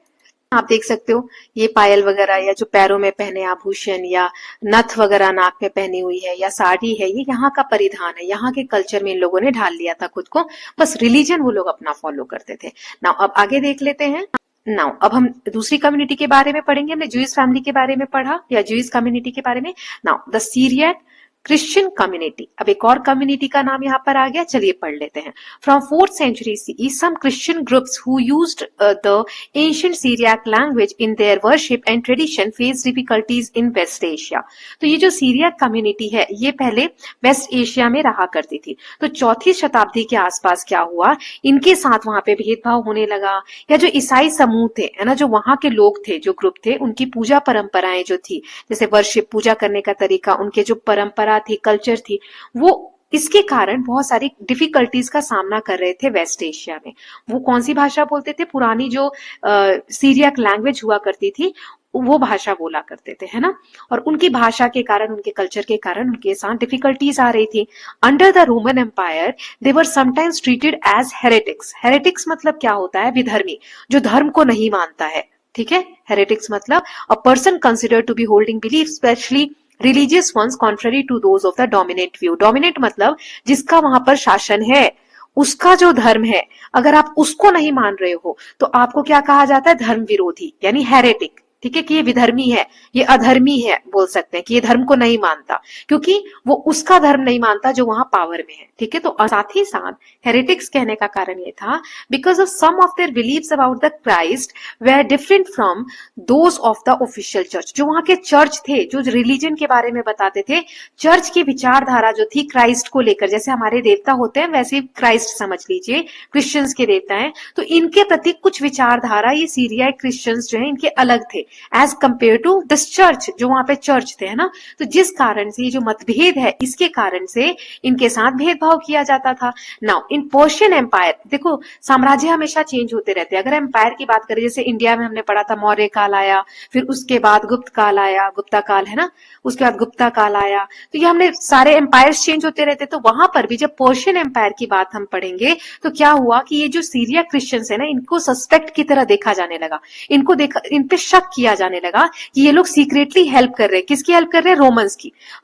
आप देख सकते हो ये पायल वगैरह या जो पैरों में पहने आभूषण या नथ वगैरह नाक में पहनी हुई है या साड़ी है, ये यहाँ का परिधान है, यहाँ के कल्चर में इन लोगों ने ढाल लिया था खुद को, बस रिलीजन वो लोग अपना फॉलो करते थे। नाउ अब आगे देख लेते हैं। नाउ अब हम दूसरी कम्युनिटी के बारे में पढ़ेंगे। हमने ज्यूइश फैमिली के बारे में पढ़ा या ज्यूइश कम्युनिटी के बारे में। Now the Syriac Christian community, अब एक और कम्युनिटी का नाम यहाँ पर आ गया, चलिए पढ़ लेते हैं। From 4th century CE, some Christian groups who used the ancient Syriac language in their worship and tradition faced difficulties in West Asia। तो ये जो सीरियक कम्युनिटी है ये पहले वेस्ट एशिया में रहा करती थी। तो 4वीं शताब्दी के आसपास क्या हुआ, इनके साथ वहां पे भेदभाव होने लगा, या जो ईसाई समूह थे, है ना, जो वहां के लोग थे, जो ग्रुप थे, उनकी पूजा परंपराएं जो थी, जैसे वर्शिप, पूजा करने का तरीका, उनके जो परंपरा थी, कल्चर थी, वो इसके कारण बहुत सारी डिफिकल्टीज का सामना कर रहे थे वेस्ट एशिया में। वो कौन सी भाषा बोलते थे? पुरानी जो सीरियक लैंग्वेज हुआ करती थी वो भाषा बोला करते थे, है ना। और उनकी भाषा के कारण, उनके कल्चर के कारण उनके साथ डिफिकल्टीज आ रही थी। Under the Roman empire they were sometimes treated as heretics. Heretics मतलब क्या होता है? विधर्मी, जो धर्म को नहीं मानता है। ठीक है, हेरेटिक्स मतलब a person considered to be holding belief especially religious ones contrary to those of the dominant view. Dominant मतलब जिसका वहां पर शासन है, उसका जो धर्म है, अगर आप उसको नहीं मान रहे हो तो आपको क्या कहा जाता है? धर्म विरोधी, यानी हेरेटिक। ठीक है, कि ये विधर्मी है, ये अधर्मी है, बोल सकते हैं कि ये धर्म को नहीं मानता, क्योंकि वो उसका धर्म नहीं मानता जो वहां पावर में है। ठीक है, तो साथ ही साथ हेरेटिक्स कहने का कारण ये था because of some of their believes about the Christ were different from those of the official church. जो वहां के चर्च थे, जो रिलीजन के बारे में बताते थे, चर्च की विचारधारा जो थी क्राइस्ट को लेकर, जैसे हमारे देवता होते हैं वैसे क्राइस्ट समझ लीजिए क्रिश्चियंस के देवता हैं, तो इनके प्रति कुछ विचारधारा ये सीरियाई क्रिश्चियंस जो है इनके अलग थे as compare to this church, जो वहां पे चर्च थे, है ना। तो जिस कारण से ये जो मतभेद है, इसके कारण से इनके साथ भेदभाव किया जाता था। नाउ इन पर्शियन एम्पायर, देखो साम्राज्य हमेशा चेंज होते रहते हैं। अगर एम्पायर की बात करें, जैसे इंडिया में हमने पढ़ा था मौर्य काल आया, फिर उसके बाद गुप्त काल आया, गुप्ता काल, है ना, उसके बाद गुप्ता काल आया, तो ये हमने सारे एम्पायर्स चेंज होते रहते। तो वहां पर भी जब पर्शियन एम्पायर की बात हम पढ़ेंगे तो क्या हुआ कि ये जो सीरिया क्रिश्चियंस है ना, इनको सस्पेक्ट की तरह देखा जाने लगा, इनको देखा, इन पे शक किया जाने लगा कि ये लोग सीक्रेटली हेल्प कर रहे हैं। किसकी हेल्प कर रहे हैं?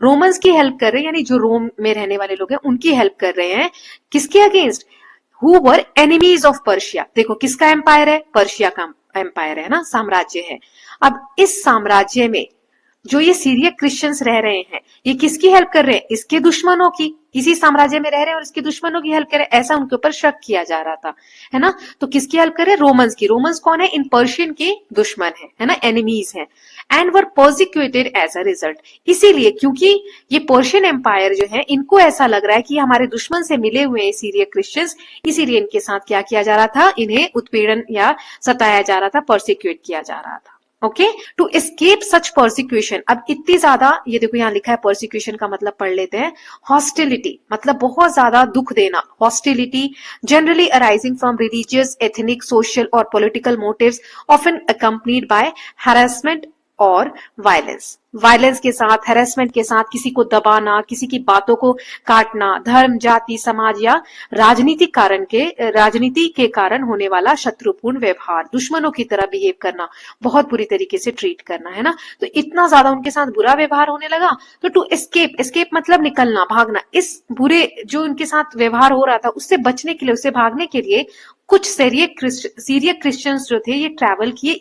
रोमन्स की हेल्प कर रहे हैं, यानी जो रोम में रहने वाले लोग हैं उनकी हेल्प कर रहे हैं। किसके against? Who were enemies of Persia. देखो किसका एम्पायर है? पर्शिया का एम्पायर है ना, साम्राज्य है। अब इस साम्राज्य में जो ये सीरियक क्रिश्चियंस रह रहे हैं, ये किसकी हेल्प कर रहे हैं? इसके दुश्मनों की, इसी साम्राज्य में रह रहे हैं और इसके दुश्मनों की हेल्प कर रहे हैं, ऐसा उनके ऊपर शक किया जा रहा था, है ना। तो किसकी हेल्प कर रहे हैं? रोमन्स की। रोमन्स कौन है? इन पर्शियन के दुश्मन है ना, एनिमीज हैं। And were prosecuted as a result. इसीलिए, क्योंकि ये पर्शियन एम्पायर जो है, इनको ऐसा लग रहा है कि हमारे दुश्मन से मिले हुए हैं सीरियक क्रिश्चियंस, इसीलिए इनके साथ क्या किया जा रहा था? इन्हें उत्पीड़न या सताया जा रहा था, प्रोसिक्यूट किया जा रहा था। Okay, to escape such prosecution. अब इतनी ज्यादा, ये देखो यहाँ लिखा है प्रोसिक्यूशन का मतलब पढ़ लेते हैं। हॉस्टिलिटी मतलब बहुत ज्यादा दुख देना, hostility generally arising from religious, ethnic, social और political motives, often accompanied by harassment और वायलेंस। वायलेंस के साथ, हैरेसमेंट के साथ, किसी को दबाना, किसी की बातों को काटना, धर्म, जाति, समाज या राजनीति के कारण होने वाला शत्रुपूर्ण व्यवहार, दुश्मनों की तरह बिहेव करना, बहुत बुरी तरीके से ट्रीट करना, है ना। तो इतना ज्यादा उनके साथ बुरा व्यवहार होने लगा, तो टू एस्केप, एस्केप मतलब निकलना, भागना, इस बुरे जो उनके साथ व्यवहार हो रहा था उससे बचने के लिए, उससे भागने के लिए कुछ सीरियक क्रिश्चियंस जो थे ये ट्रैवल किए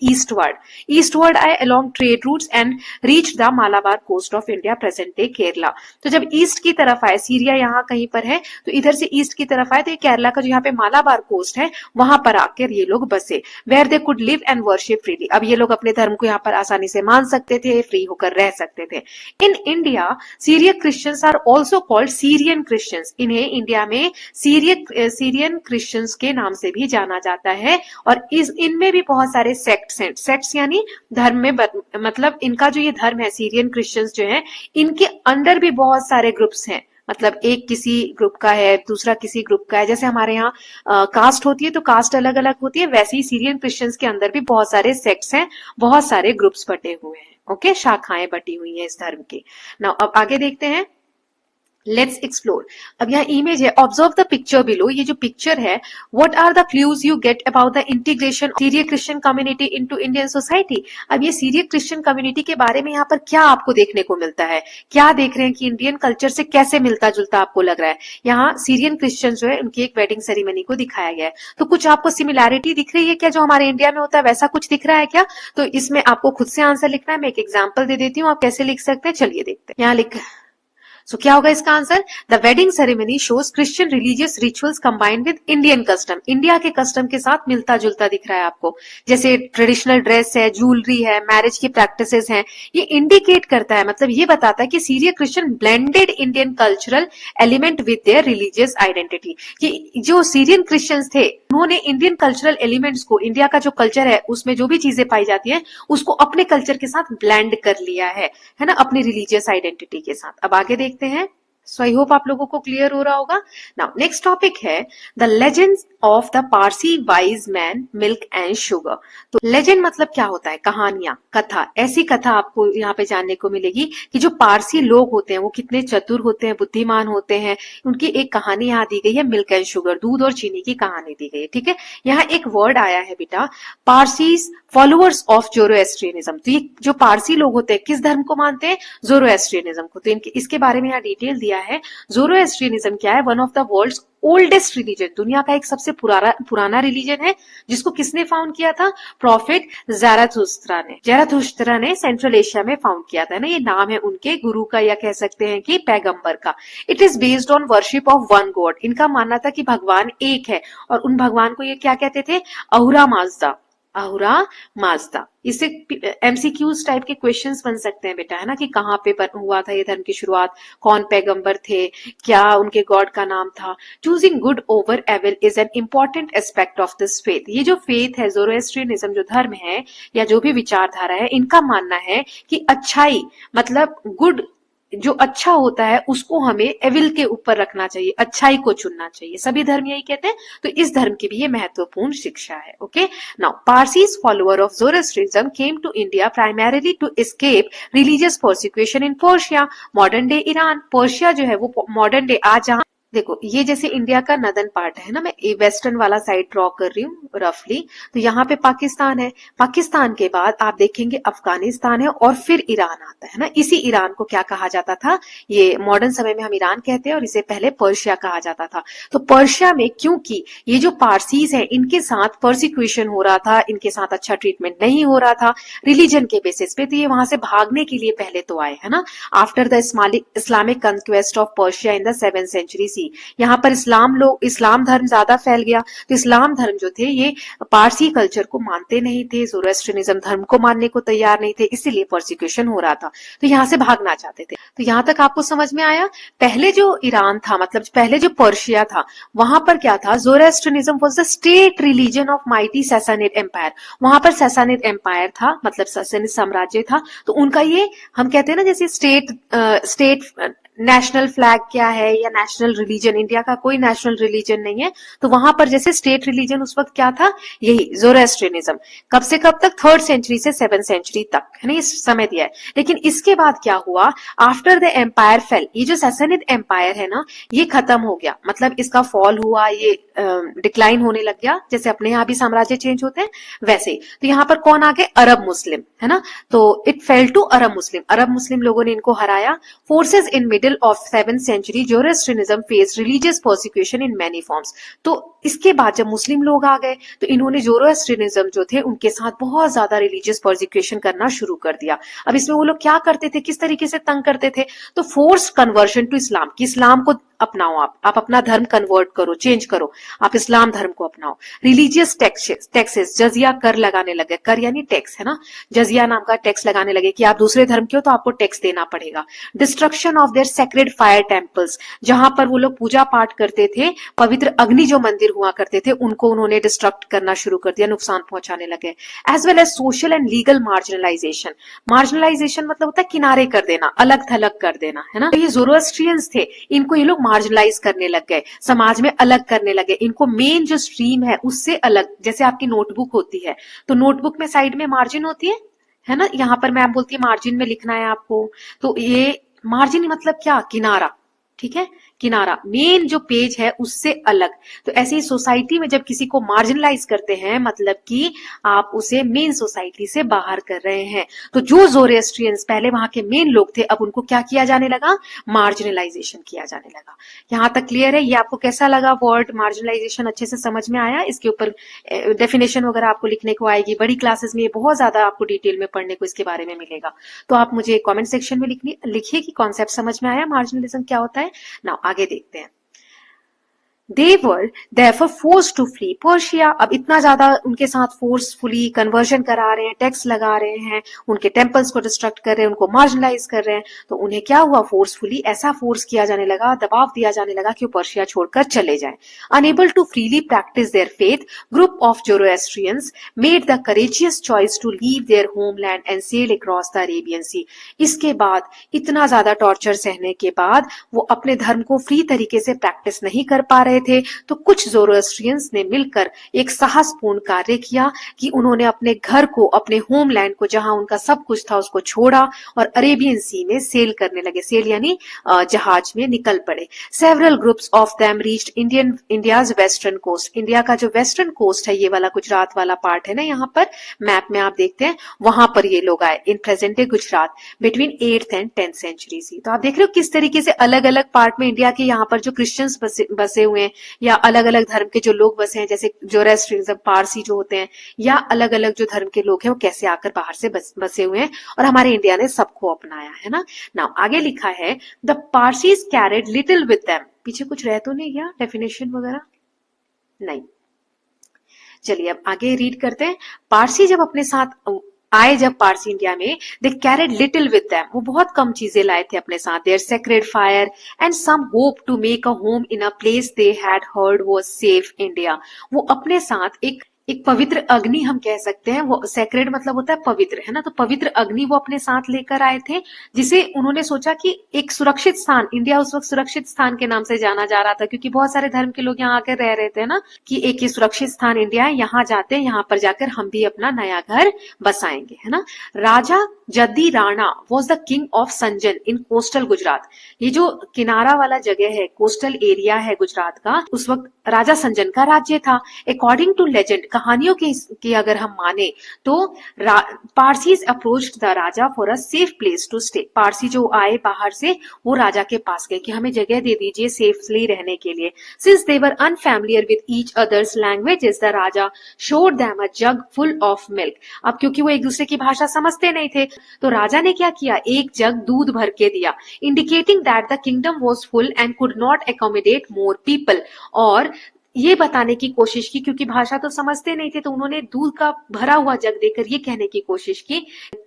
ईस्टवर्ड आए along trade routes and reach the Malabar coast of India, present day Kerala. तो जब ईस्ट की तरफ आए, सीरिया यहाँ कहीं पर है, तो इधर से ईस्ट की तरफ आए, तो ये केरला का जो यहाँ पे मालाबार कोस्ट है वहां पर आकर ये लोग बसे, where they could live and worship freely. अब ये लोग अपने धर्म को यहाँ पर आसानी से मान सकते थे, फ्री होकर रह सकते थे। In India Syriac Christians are also called Syrian Christians. इन्हें इंडिया में सीरियन क्रिश्चियंस के नाम से भी जाना जाता है। और इनमें भी बहुत सारे सेक्ट्स हैं। सेक्ट्स यानी धर्म में मतलब इनका जो ये धर्म है, सीरियन क्रिश्चियंस जो है, इनके अंडर भी बहुत सारे ग्रुप्स हैं। मतलब एक किसी ग्रुप का है, दूसरा किसी ग्रुप का है। जैसे हमारे यहाँ कास्ट होती है तो कास्ट अलग अलग होती है, वैसे ही सीरियन क्रिश्चियंस के अंदर भी बहुत सारे सेक्ट्स हैं, बहुत सारे ग्रुप्स बटे हुए हैं। ओके, शाखाएं बटी हुई हैं इस धर्म की। नाउ अब आगे देखते हैं, लेट्स एक्सप्लोर। अब यहाँ इमेज है, ऑब्जर्व द पिक्चर बिलो। ये जो पिक्चर है, what are the clues you get about the integration Syriac Christian community into Indian society. अब ये सीरियक क्रिश्चियन कम्युनिटी के बारे में यहाँ पर क्या आपको देखने को मिलता है, क्या देख रहे हैं कि इंडियन कल्चर से कैसे मिलता जुलता आपको लग रहा है। यहाँ सीरियन क्रिश्चियन जो है उनकी एक वेडिंग सेरेमनी को दिखाया गया है, तो कुछ आपको सिमिलैरिटी दिख रही है क्या? जो हमारे इंडिया में होता है वैसा कुछ दिख रहा है क्या? तो इसमें आपको खुद से आंसर लिखना है। मैं एक एग्जाम्पल दे देती हूँ, आप कैसे लिख सकते हैं, चलिए देखते हैं। यहाँ लिख, सो क्या होगा इसका answer? The wedding ceremony shows Christian religious rituals combined with Indian custom. India के कस्टम के साथ मिलता जुलता दिख रहा है आपको, जैसे ट्रेडिशनल ड्रेस है, ज्वेलरी है, मैरिज की प्रैक्टिसेस हैं। ये इंडिकेट करता है, मतलब ये बताता है कि Syriac Christian blended Indian cultural element with their religious identity. कि जो सीरियन क्रिश्चियंस थे उन्होंने इंडियन कल्चरल एलिमेंट्स को, इंडिया का जो कल्चर है उसमें जो भी चीजें पाई जाती है उसको अपने कल्चर के साथ ब्लेंड कर लिया है ना, अपनी रिलीजियस आइडेंटिटी के साथ। अब आगे देखते हैं। सो आई होप आप लोगों को क्लियर हो रहा होगा। नाउ नेक्स्ट टॉपिक है the legends of the Parsi wise man, milk and sugar. तो लेजेंड मतलब क्या होता है? कहानियां, कथा। ऐसी कथा आपको यहाँ पे जानने को मिलेगी कि जो पारसी लोग होते हैं वो कितने चतुर होते हैं, बुद्धिमान होते हैं। उनकी एक कहानी यहाँ दी गई है, मिल्क एंड शुगर, दूध और चीनी की कहानी दी गई है। ठीक है, यहाँ एक वर्ड आया है बेटा, पारसीज फॉलोअर्स ऑफ जोरोएस्ट्रियनिज्म। तो ये जो पारसी लोग होते हैं किस धर्म को मानते हैं? जोरोएस्ट्रियनिज्म को। तो इसके बारे में यहाँ डिटेल दिया है। जोरोएस्ट्रियनिज्म क्या है? One of the world's oldest religion, दुनिया का एक सबसे पुराना रिलीजन है, जिसको किसने फाउंड किया था? प्रॉफिट ज़राथुस्त्रा ने सेंट्रल एशिया में फाउंड किया था ना। ये नाम है उनके गुरु का, या कह सकते हैं कि पैगंबर का। It is based on worship of one God. इनका मानना था कि भगवान एक है, और उन भगवान को ये क्या कहते थे? अहुरा माजदा। इससे एमसीक्यूज टाइप के क्वेश्चंस बन सकते हैं बेटा, है ना, कि कहाँ पे हुआ था ये धर्म की शुरुआत, कौन पैगंबर थे, क्या उनके गॉड का नाम था। Choosing good over evil is an important aspect of this faith. ये जो फेथ है, जोरोएस्ट्रियनिज्म जो धर्म है या जो भी विचारधारा है, इनका मानना है कि अच्छाई मतलब गुड, जो अच्छा होता है उसको हमें एविल के ऊपर रखना चाहिए, अच्छाई को चुनना चाहिए। सभी धर्म यही कहते हैं। तो इस धर्म की भी ये महत्वपूर्ण शिक्षा है। Okay, now Parsis follower of Zoroastrianism came to India primarily to escape religious prosecution in Persia, modern day Iran. Persia जो है वो मॉडर्न डे, आज जहां देखो ये जैसे इंडिया का नदर्न पार्ट है ना, मैं वेस्टर्न वाला साइड ड्रॉ कर रही हूँ रफली। तो यहाँ पे पाकिस्तान है, पाकिस्तान के बाद आप देखेंगे अफगानिस्तान है और फिर ईरान आता है ना। इसी ईरान को क्या कहा जाता था, ये मॉडर्न समय में हम ईरान कहते हैं और इसे पहले पर्शिया कहा जाता था। तो पर्शिया में क्योंकि ये जो पारसीज है इनके साथ परसिक्यूशन हो रहा था, इनके साथ अच्छा ट्रीटमेंट नहीं हो रहा था रिलीजन के बेसिस पे, तो ये वहां से भागने के लिए पहले तो आए है ना। After the Islamic conquest of Persia in the 7th century सी, यहाँ पर इस्लाम धर्म ज्यादा फैल गया। तो इस्लाम धर्म जो थे ये पारसी कल्चर को मानते नहीं थे, ज़ोरोएस्ट्रियनिज्म धर्म को मानने को तैयार नहीं थे, इसीलिए प्रोसिक्यूशन हो रहा था। तो यहाँ से भागना चाहते थे। तो यहाँ तक आपको समझ में आया। पहले जो ईरान था, मतलब पहले जो पर्शिया था, वहां पर क्या था, Zoroastrianism was the state religion of mighty Sassanid empire. वहां पर सैसानिड एम्पायर था, मतलब सैसानिड साम्राज्य था। तो उनका ये हम कहते हैं ना जैसे स्टेट नेशनल फ्लैग क्या है या नेशनल रिलीजन, इंडिया का कोई नेशनल रिलीजन नहीं है। तो वहां पर जैसे स्टेट रिलीजन उस वक्त क्या था, यही ज़ोरोएस्ट्रियनिज्म। कब से कब तक, 3rd century से 7th century तक है ना, इस समय दिया है। लेकिन इसके बाद क्या हुआ, आफ्टर द एम्पायर फेल, ये जो सैसानिड एम्पायर है ना ये खत्म हो गया, मतलब इसका फॉल हुआ, ये डिक्लाइन होने लग गया। जैसे अपने यहाँ भी साम्राज्य चेंज होते हैं वैसे। तो यहाँ पर कौन आ गए, अरब मुस्लिम है ना। तो it fell to Arab Muslim लोगों ने इनको हराया। Forces in middle of 7th century Zoroastrianism face religious persecution in many forms. तो इसके बाद जब मुस्लिम लोग आ गए तो इन्होंने ज़ोरोएस्ट्रियनिज्म जो थे उनके साथ बहुत ज्यादा रिलीजियस परसिक्यूशन करना शुरू कर दिया। अब इसमें वो लोग क्या करते थे, किस तरीके से तंग करते थे, तो फोर्स कन्वर्शन टू इस्लाम, कि इस्लाम को अपनाओ, आप अपना धर्म कन्वर्ट करो, चेंज करो, आप इस्लाम धर्म को अपनाओ। रिलीजियस टैक्सेस, जजिया कर लगाने लगे, कर यानी टैक्स है ना, जजिया नाम का टैक्स लगाने लगे कि आप दूसरे धर्म के हो तो आपको टैक्स देना पड़ेगा। Destruction of their sacred fire temples, जहां पर वो लोग पूजा पाठ करते थे, पवित्र अग्नि जो मंदिर हुआ करते थे उनको उन्होंने डिस्ट्रक्ट करना शुरू कर दिया, नुकसान पहुंचाने लगे। As well as social and legal marginalisation मतलब होता है किनारे कर देना, अलग थलग कर देना है ना। तो ये ज़ोरोएस्ट्रियंस थे, इनको ये लोग मार्जिनलाइज करने लग गए, समाज में अलग करने लगे, इनको मेन जो स्ट्रीम है उससे अलग। जैसे आपकी नोटबुक होती है तो नोटबुक में साइड में मार्जिन होती है ना, यहाँ पर मैम बोलती है मार्जिन में लिखना है आपको। तो ये मार्जिन मतलब क्या, किनारा, ठीक है, किनारा, मेन जो पेज है उससे अलग। तो ऐसे ही सोसाइटी में जब किसी को मार्जिनलाइज करते हैं मतलब कि आप उसे मेन सोसाइटी से बाहर कर रहे हैं। तो जो ज़ोरोएस्ट्रियंस पहले वहां के मेन लोग थे अब उनको क्या किया जाने लगा, मार्जिनलाइजेशन किया जाने लगा। यहाँ तक क्लियर है। ये आपको कैसा लगा वर्ड मार्जिनलाइजेशन, अच्छे से समझ में आया? इसके ऊपर डेफिनेशन वगैरह आपको लिखने को आएगी, बड़ी क्लासेस में बहुत ज्यादा आपको डिटेल में पढ़ने को इसके बारे में मिलेगा। तो आप मुझे कॉमेंट सेक्शन में लिखिए कि कॉन्सेप्ट समझ में आया, मार्जिनलिज्म क्या होता है। नाउ आगे देखते हैं। They were therefore forced to flee Persia। अब इतना ज्यादा उनके साथ फोर्सफुली कन्वर्जन करा रहे हैं, टैक्स लगा रहे हैं, उनके टेम्पल्स को डिस्ट्रक्ट कर रहे हैं, उनको मार्जिनलाइज कर रहे हैं। तो उन्हें क्या हुआ, फोर्सफुली ऐसा फोर्स किया जाने लगा, दबाव दिया जाने लगा कि वो पर्शिया छोड़कर चले जाएं। Unable to freely practise their faith, group of Zoroastrians made the courageous choice to leave their homeland and sail across the Arabian sea. इसके बाद इतना ज्यादा टॉर्चर सहने के बाद वो अपने धर्म को फ्री तरीके से प्रैक्टिस नहीं कर पा रहे थे। तो कुछ ज़ोरोएस्ट्रियंस ने मिलकर एक साहसपूर्ण कार्य किया कि उन्होंने अपने घर को, अपने होमलैंड को जहां उनका सब कुछ था उसको छोड़ा और अरेबियन सी में सेल करने लगे। सेल यानी जहाज में निकल पड़े। Several groups of them reached India's western coast. India का जो वेस्टर्न कोस्ट है, ये वाला गुजरात वाला पार्ट है ना, यहाँ पर मैप में आप देखते हैं, वहां पर ये लोग आए in present day Gujarat between 8th and 10th century सी। तो आप देख रहे हो किस तरीके से अलग अलग पार्ट में इंडिया के यहाँ पर जो क्रिश्चियंस बसे हुए हैं या अलग अलग धर्म के जो लोग बसे हैं, जैसे ज़ोरोएस्ट्रियनिज्म पारसी जो होते हैं, या अलग अलग जो धर्म के लोग हैं वो कैसे आकर बाहर से बसे हुए हैं और हमारे इंडिया ने सबको अपनाया है ना। नाउ आगे लिखा है the Parsis carried little with them. पीछे कुछ रह तो नहीं गया डेफिनेशन वगैरह? नहीं। चलिए अब आगे रीड करते हैं। पारसी जब अपने साथ आए, जब पारसी इंडिया में, they carried little with them, वो बहुत कम चीजें लाए थे अपने साथ। Their sacred fire and some hope to make a home in a place they had heard was safe India. वो अपने साथ एक एक पवित्र अग्नि हम कह सकते हैं, वो सेक्रेड मतलब होता है पवित्र, है ना। तो पवित्र अग्नि वो अपने साथ लेकर आए थे, जिसे उन्होंने सोचा कि एक सुरक्षित स्थान, इंडिया उस वक्त सुरक्षित स्थान के नाम से जाना जा रहा था, क्योंकि बहुत सारे धर्म के लोग यहाँ आकर रह रहे थे ना, कि एक ये सुरक्षित स्थान इंडिया है, यहाँ जाते हैं, यहाँ पर जाकर हम भी अपना नया घर बसाएंगे, है ना। Raja Jadi Rana was the king of Sanjan in coastal Gujarat. ये जो किनारा वाला जगह है, कोस्टल एरिया है गुजरात का, उस वक्त राजा संजन का राज्य था। अकॉर्डिंग टू लेजेंड, कहानियों की अगर हम माने तो Parsis approached the raja for a safe place to stay. Parsi जो आए बाहर से, वो राजा के पास गए कि हमें जगह दे दीजिए सेफली रहने के लिए। Since they were unfamiliar with each others languages, the Raja showed them a jug full of milk. अब क्योंकि वो एक दूसरे की भाषा समझते नहीं थे, तो राजा ने क्या किया, एक जग दूध भर के दिया, indicating that the kingdom was full and could not accommodate more people. और ये बताने की कोशिश की, क्योंकि भाषा तो समझते नहीं थे, तो उन्होंने दूध का भरा हुआ जग देकर ये कहने की कोशिश की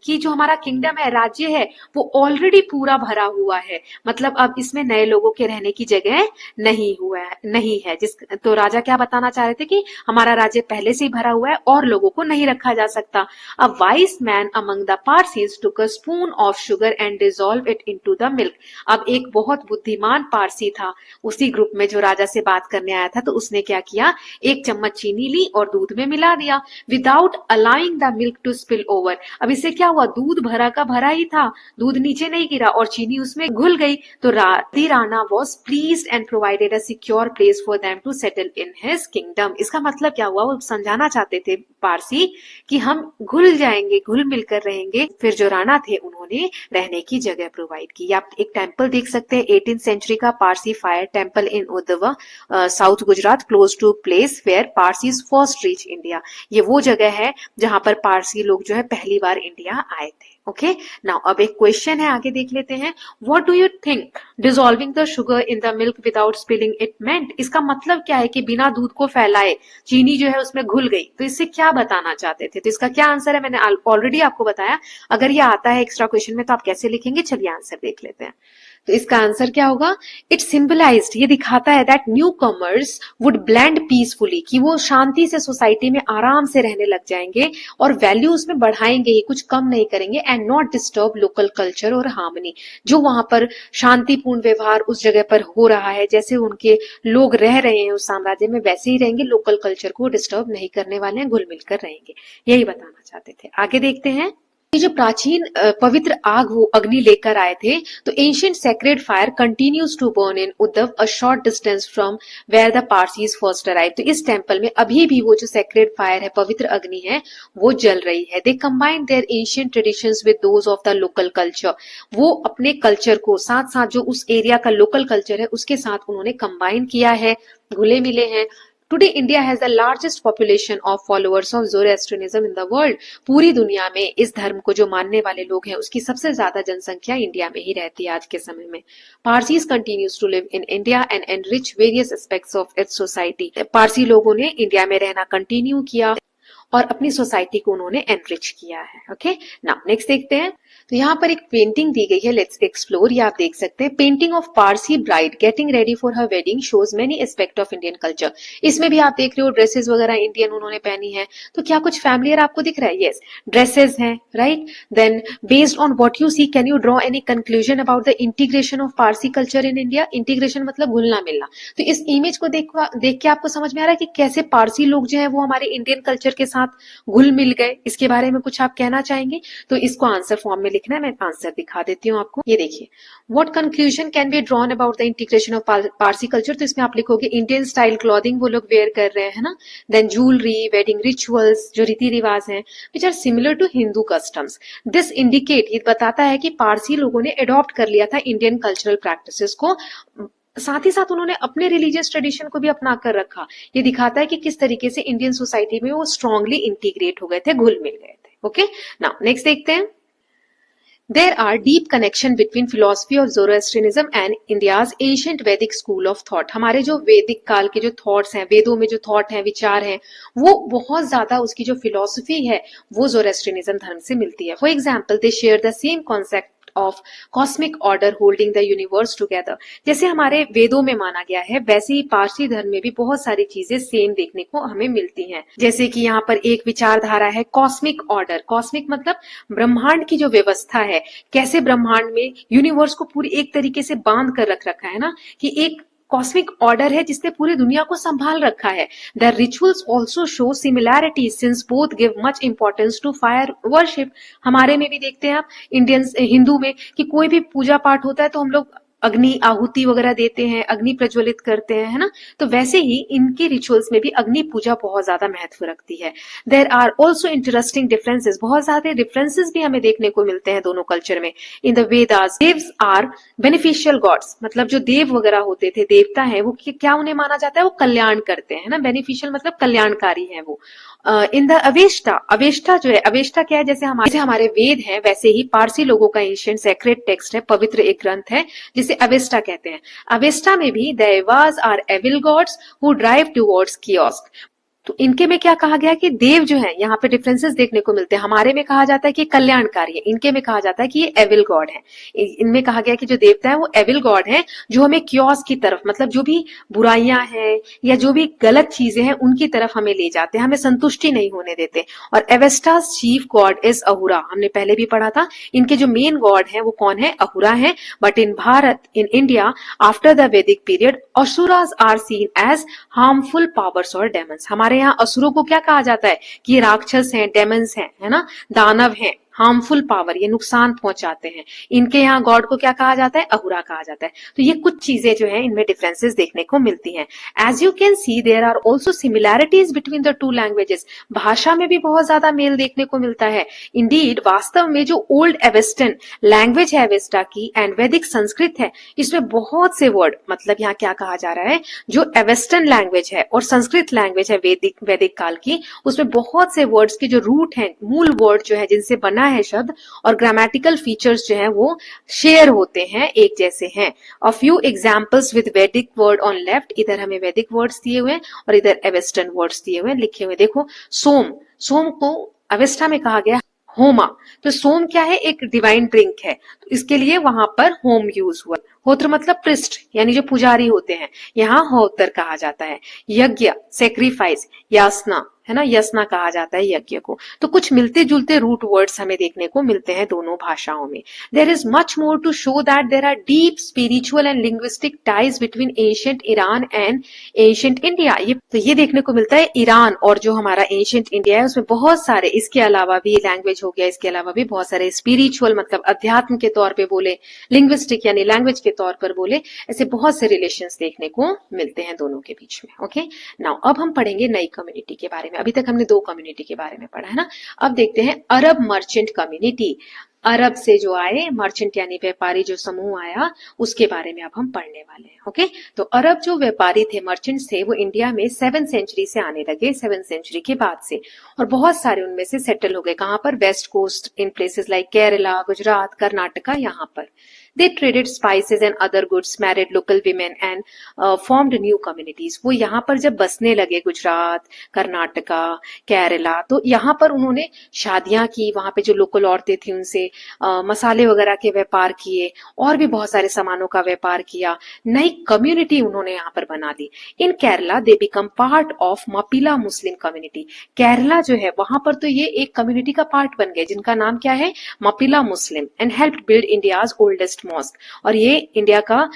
कि जो हमारा किंगडम है, राज्य है, वो ऑलरेडी पूरा भरा हुआ है, मतलब अब इसमें नए लोगों के रहने की जगह नहीं है। तो राजा क्या बताना चाह रहे थे कि हमारा राज्य पहले से ही भरा हुआ है और लोगों को नहीं रखा जा सकता। A wise man among the Parsis took a spoon of sugar and dissolve it into the milk. अब एक बहुत बुद्धिमान पारसी था उसी ग्रुप में जो राजा से बात करने आया था, तो उसने क्या किया, एक चम्मच चीनी ली और दूध में मिला दिया, without allowing the milk to spill over. अब इससे क्या हुआ, दूध भरा का भरा ही था, दूध नीचे नहीं गिरा और चीनी उसमें घुल गई। तो Rana was pleased and provided a secure place for them to settle in his kingdom. इसका मतलब क्या हुआ, वो समझाना चाहते थे पारसी कि हम घुल जाएंगे, घुल मिलकर रहेंगे। फिर जो राणा थे उन्होंने रहने की जगह प्रोवाइड की। आप एक टेम्पल देख सकते हैं, 18th सेंचुरी का Parsi fire temple in Udvada, south Gujarat, close to place where Parsis first reach India. ये वो जगह है जहां पर पारसी लोग जो है पहली बार इंडिया आए थे। ओके, नाउ अब एक क्वेश्चन है, आगे देख लेते हैं। What do you think dissolving the sugar in the milk without spilling it meant? इसका मतलब क्या है कि बिना दूध को फैलाए चीनी जो है उसमें घुल गई, तो इससे क्या बताना चाहते थे? तो इसका क्या आंसर है, मैंने ऑलरेडी आपको बताया। अगर ये आता है एक्स्ट्रा क्वेश्चन में तो आप कैसे लिखेंगे, चलिए आंसर देख लेते हैं। तो इसका आंसर क्या होगा, इट सिंबलाइज्ड, ये दिखाता है that new commerce would blend peacefully, कि वो शांति से सोसाइटी में आराम से रहने लग जाएंगे और वैल्यू उसमें बढ़ाएंगे ही, कुछ कम नहीं करेंगे, and not disturb local culture और हार्मनी। जो वहां पर शांतिपूर्ण व्यवहार उस जगह पर हो रहा है, जैसे उनके लोग रह रहे हैं उस साम्राज्य में, वैसे ही रहेंगे, लोकल कल्चर को डिस्टर्ब नहीं करने वाले हैं, घुल मिलकर रहेंगे। यही बताना चाहते थे। आगे देखते हैं। ये जो प्राचीन पवित्र आग वो अग्नि लेकर आए थे, तो ancient sacred fire continues to burn in Udvada a short distance from where the Parsis first arrive. तो इस टेम्पल में अभी भी वो जो सेक्रेड फायर है, पवित्र अग्नि है, वो जल रही है। They combine their ancient traditions with those of the local culture. वो अपने कल्चर को साथ साथ जो उस एरिया का लोकल कल्चर है उसके साथ उन्होंने कंबाइन किया है, घुले मिले हैं। Today, India has the largest population of followers of Zoroastrianism in the world. पूरी दुनिया में इस धर्म को जो मानने वाले लोग हैं उसकी सबसे ज्यादा जनसंख्या इंडिया में ही रहती है आज के समय में। Parsis continues to live in India and enrich various aspects of its society. Parsi लोगों ने इंडिया में रहना कंटिन्यू किया और अपनी सोसाइटी को उन्होंने एनरिच किया है। ओके, नाउ नेक्स्ट देखते हैं। तो यहाँ पर एक पेंटिंग दी गई है, लेट्स एक्सप्लोर। ये आप देख सकते हैं, painting of Parsi bride getting ready for her wedding shows many aspect of Indian culture. इसमें भी आप देख रहे हो ड्रेसेस वगैरह इंडियन उन्होंने पहनी है। तो क्या कुछ फैमिलियर आपको दिख रहा है? यस, ड्रेसेस हैं, right. Then based on what you see, can you draw any conclusion about the integration of Parsi culture in India? Integration मतलब घुलना मिलना। तो इस इमेज को देख के आपको समझ में आ रहा है कि कैसे पारसी लोग जो है वो हमारे इंडियन कल्चर के साथ घुल मिल गए। इसके बारे में कुछ आप कहना चाहेंगे? तो इसको आंसर फॉर्म में लिखना है, मैं आंसर दिखा देती हूँ आपको। ये देखिए, what conclusion can be drawn about the integration of Parsi culture? तो इसमें आप लिखोगे इंडियन स्टाइल क्लॉथिंग वो लोग वेयर कर रहे हैं ना, देन ज्वेलरी, वेडिंग रिचुअल्स, जो रीति रिवाज हैं, which are similar to Hindu customs. This indicate, ये बताता है कि पारसी लोगों ने अडॉप्ट कर लिया था इंडियन कल्चरल प्रैक्टिसेस को, साथ ही साथ उन्होंने अपने रिलीजियस ट्रेडिशन को भी अपना कर रखा। ये दिखाता है कि किस तरीके से इंडियन सोसाइटी में वो स्ट्रांगली इंटीग्रेट हो गए थे, घुल मिल गए थे। ओके, नाउ नेक्स्ट देखते हैं। There are deep connection between philosophy of Zoroastrianism and India's ancient Vedic school of thought. हमारे जो वैदिक काल के जो थॉट्स हैं, वेदों में जो थॉट हैं, विचार हैं, वो बहुत ज्यादा उसकी जो फिलोसफी है वो जोरोस्ट्रियनिज्म धर्म से मिलती है। For example, they share the same concept of cosmic order holding the universe together. जैसे हमारे वेदों में माना गया है वैसे ही पारसी धर्म में भी बहुत सारी चीजें सेम देखने को हमें मिलती हैं। जैसे कि यहाँ पर एक विचारधारा है कॉस्मिक ऑर्डर। कॉस्मिक मतलब ब्रह्मांड की जो व्यवस्था है, कैसे ब्रह्मांड में यूनिवर्स को पूरी एक तरीके से बांध कर रख रखा है ना, कि एक कॉस्मिक ऑर्डर है जिसने पूरी दुनिया को संभाल रखा है। The rituals also show similarities since both give much importance to fire worship. हमारे में भी देखते हैं आप इंडियंस हिंदू में कि कोई भी पूजा पाठ होता है तो हम लोग अग्नि आहुति वगैरह देते हैं, अग्नि प्रज्वलित करते हैं, है ना। तो वैसे ही इनके रिचुअल्स में भी अग्नि पूजा बहुत ज्यादा महत्व रखती है। There are also interesting differences, बहुत सारे डिफरेंसेस भी हमें देखने को मिलते हैं दोनों कल्चर में। In the Vedas devs are beneficial gods, मतलब जो देव वगैरह होते थे, देवता है, वो क्या उन्हें माना जाता है, वो कल्याण करते हैं, है ना। बेनिफिशियल मतलब कल्याणकारी है वो। इन द अवेष्टा, अवेष्टा जो है, अवेष्टा क्या है, जैसे हमारे वेद हैं वैसे ही पारसी लोगों का एंशिएंट सेक्रेट टेक्स्ट है, पवित्र एक ग्रंथ है जिसे अवेस्टा कहते हैं। अवेस्टा में भी devas are evil gods who drive towards कियोस्क। तो इनके में क्या कहा गया कि देव जो है, यहाँ पे डिफरेंसेस देखने को मिलते हैं। हमारे में कहा जाता है कि कल्याणकारी है, इनके में कहा जाता है कि ये एविल गॉड है। इनमें कहा गया कि जो देवता है वो एविल गॉड है, जो हमें क्योस की तरफ, मतलब जो भी बुराइयां हैं या जो भी गलत चीजें हैं उनकी तरफ हमें ले जाते हैं, हमें संतुष्टि नहीं होने देते। और एवेस्टास चीफ गॉड इज अहुरा, हमने पहले भी पढ़ा था। इनके जो मेन गॉड है वो कौन है, अहुरा है। But in Bharat, in India after the Vedic period asuras are seen as harmful powers और डेमन्स। हमारे यहाँ असुरों को क्या कहा जाता है कि ये राक्षस हैं, डेमन्स हैं, है ना, दानव हैं, हार्मफुल पावर, ये नुकसान पहुंचाते हैं। इनके यहाँ गॉड को क्या कहा जाता है, अहुरा कहा जाता है। तो ये कुछ चीजें जो है इनमें डिफरेंसेस देखने को मिलती हैं। As you can see there are also similarities between the two languages. भाषा में भी बहुत ज्यादा मेल देखने को मिलता है। इंडीड वास्तव में जो ओल्ड एवेस्टर्न लैंग्वेज है अवेस्टा की एंड वैदिक संस्कृत है, इसमें बहुत से वर्ड, मतलब यहाँ क्या कहा जा रहा है, जो एवेस्टर्न लैंग्वेज है और संस्कृत लैंग्वेज है वैदिक काल की, उसमें बहुत से वर्ड्स के जो रूट हैं, मूल वर्ड जो है जिनसे बना है शब्द, और ग्रामेटिकल फीचर्स जो हैं वो शेयर होते हैं, एक जैसे हैं। अ फ्यू एग्जांपल्स विद वैदिक वर्ड ऑन लेफ्ट, इधर हमें वैदिक वर्ड्स दिए हुए हैं और इधर एवेस्टर्न वर्ड्स दिए हुए हैं, लिखे हुए। देखो सोम, सोम को अवेस्टा में कहा गया होमा। तो सोम क्या है, एक डिवाइन ड्रिंक है, तो इसके लिए वहां पर होम यूज हुआ। होत्र मतलब पृष्ठ, यानी जो पुजारी होते हैं, यहाँ होत्र कहा जाता है। यज्ञ सेक्रीफाइस, यासना, है ना, यस्ना कहा जाता है यज्ञ को। तो कुछ मिलते जुलते रूट वर्ड्स हमें देखने को मिलते हैं दोनों भाषाओं में। There is much more to show that there are deep spiritual and linguistic ties between ancient Iran and ancient India. ये देखने को मिलता है ईरान और जो हमारा एंशिएंट इंडिया है उसमें बहुत सारे, इसके अलावा भी लैंग्वेज हो गया, इसके अलावा भी बहुत सारे स्पिरिचुअल मतलब अध्यात्म के तौर पे बोले, लिंग्विस्टिक यानी लैंग्वेज के तौर पर बोले, ऐसे बहुत से रिलेशंस देखने को मिलते हैं दोनों के बीच में। ओके, नाउ अब हम पढ़ेंगे नई कम्युनिटी के बारे में। अभी तक हमने दो कम्युनिटी के बारे में पढ़ा है ना। अब देखते हैं अरब मर्चेंट कम्युनिटी। अरब से जो आए मर्चेंट यानी व्यापारी जो समूह आया, उसके बारे में अब हम पढ़ने वाले हैं। ओके, तो अरब जो व्यापारी थे, मर्चेंट्स थे, वो इंडिया में 7th सेंचुरी से आने लगे, 7th सेंचुरी के बाद से, और बहुत सारे उनमें से सेटल हो गए। कहाँ पर, west coast, in places like Kerala, Gujarat, Karnataka, यहाँ पर। They traded spices and other goods, married local women and formed new communities. वो यहाँ पर जब बसने लगे, गुजरात, कर्नाटका, केरला, तो यहाँ पर उन्होंने शादियां की, वहां पे जो लोकल औरतें थी उनसे मसाले वगैरह के व्यापार किए और भी बहुत सारे सामानों का व्यापार किया। नई कम्युनिटी उन्होंने यहाँ पर बना ली। In Kerala they become part of Mappila Muslim community. Kerala जो है वहां पर तो ये एक कम्युनिटी का पार्ट बन गए जिनका नाम क्या है, Mappila Muslim, and helped build India's oldest mosque. और ये इंडिया का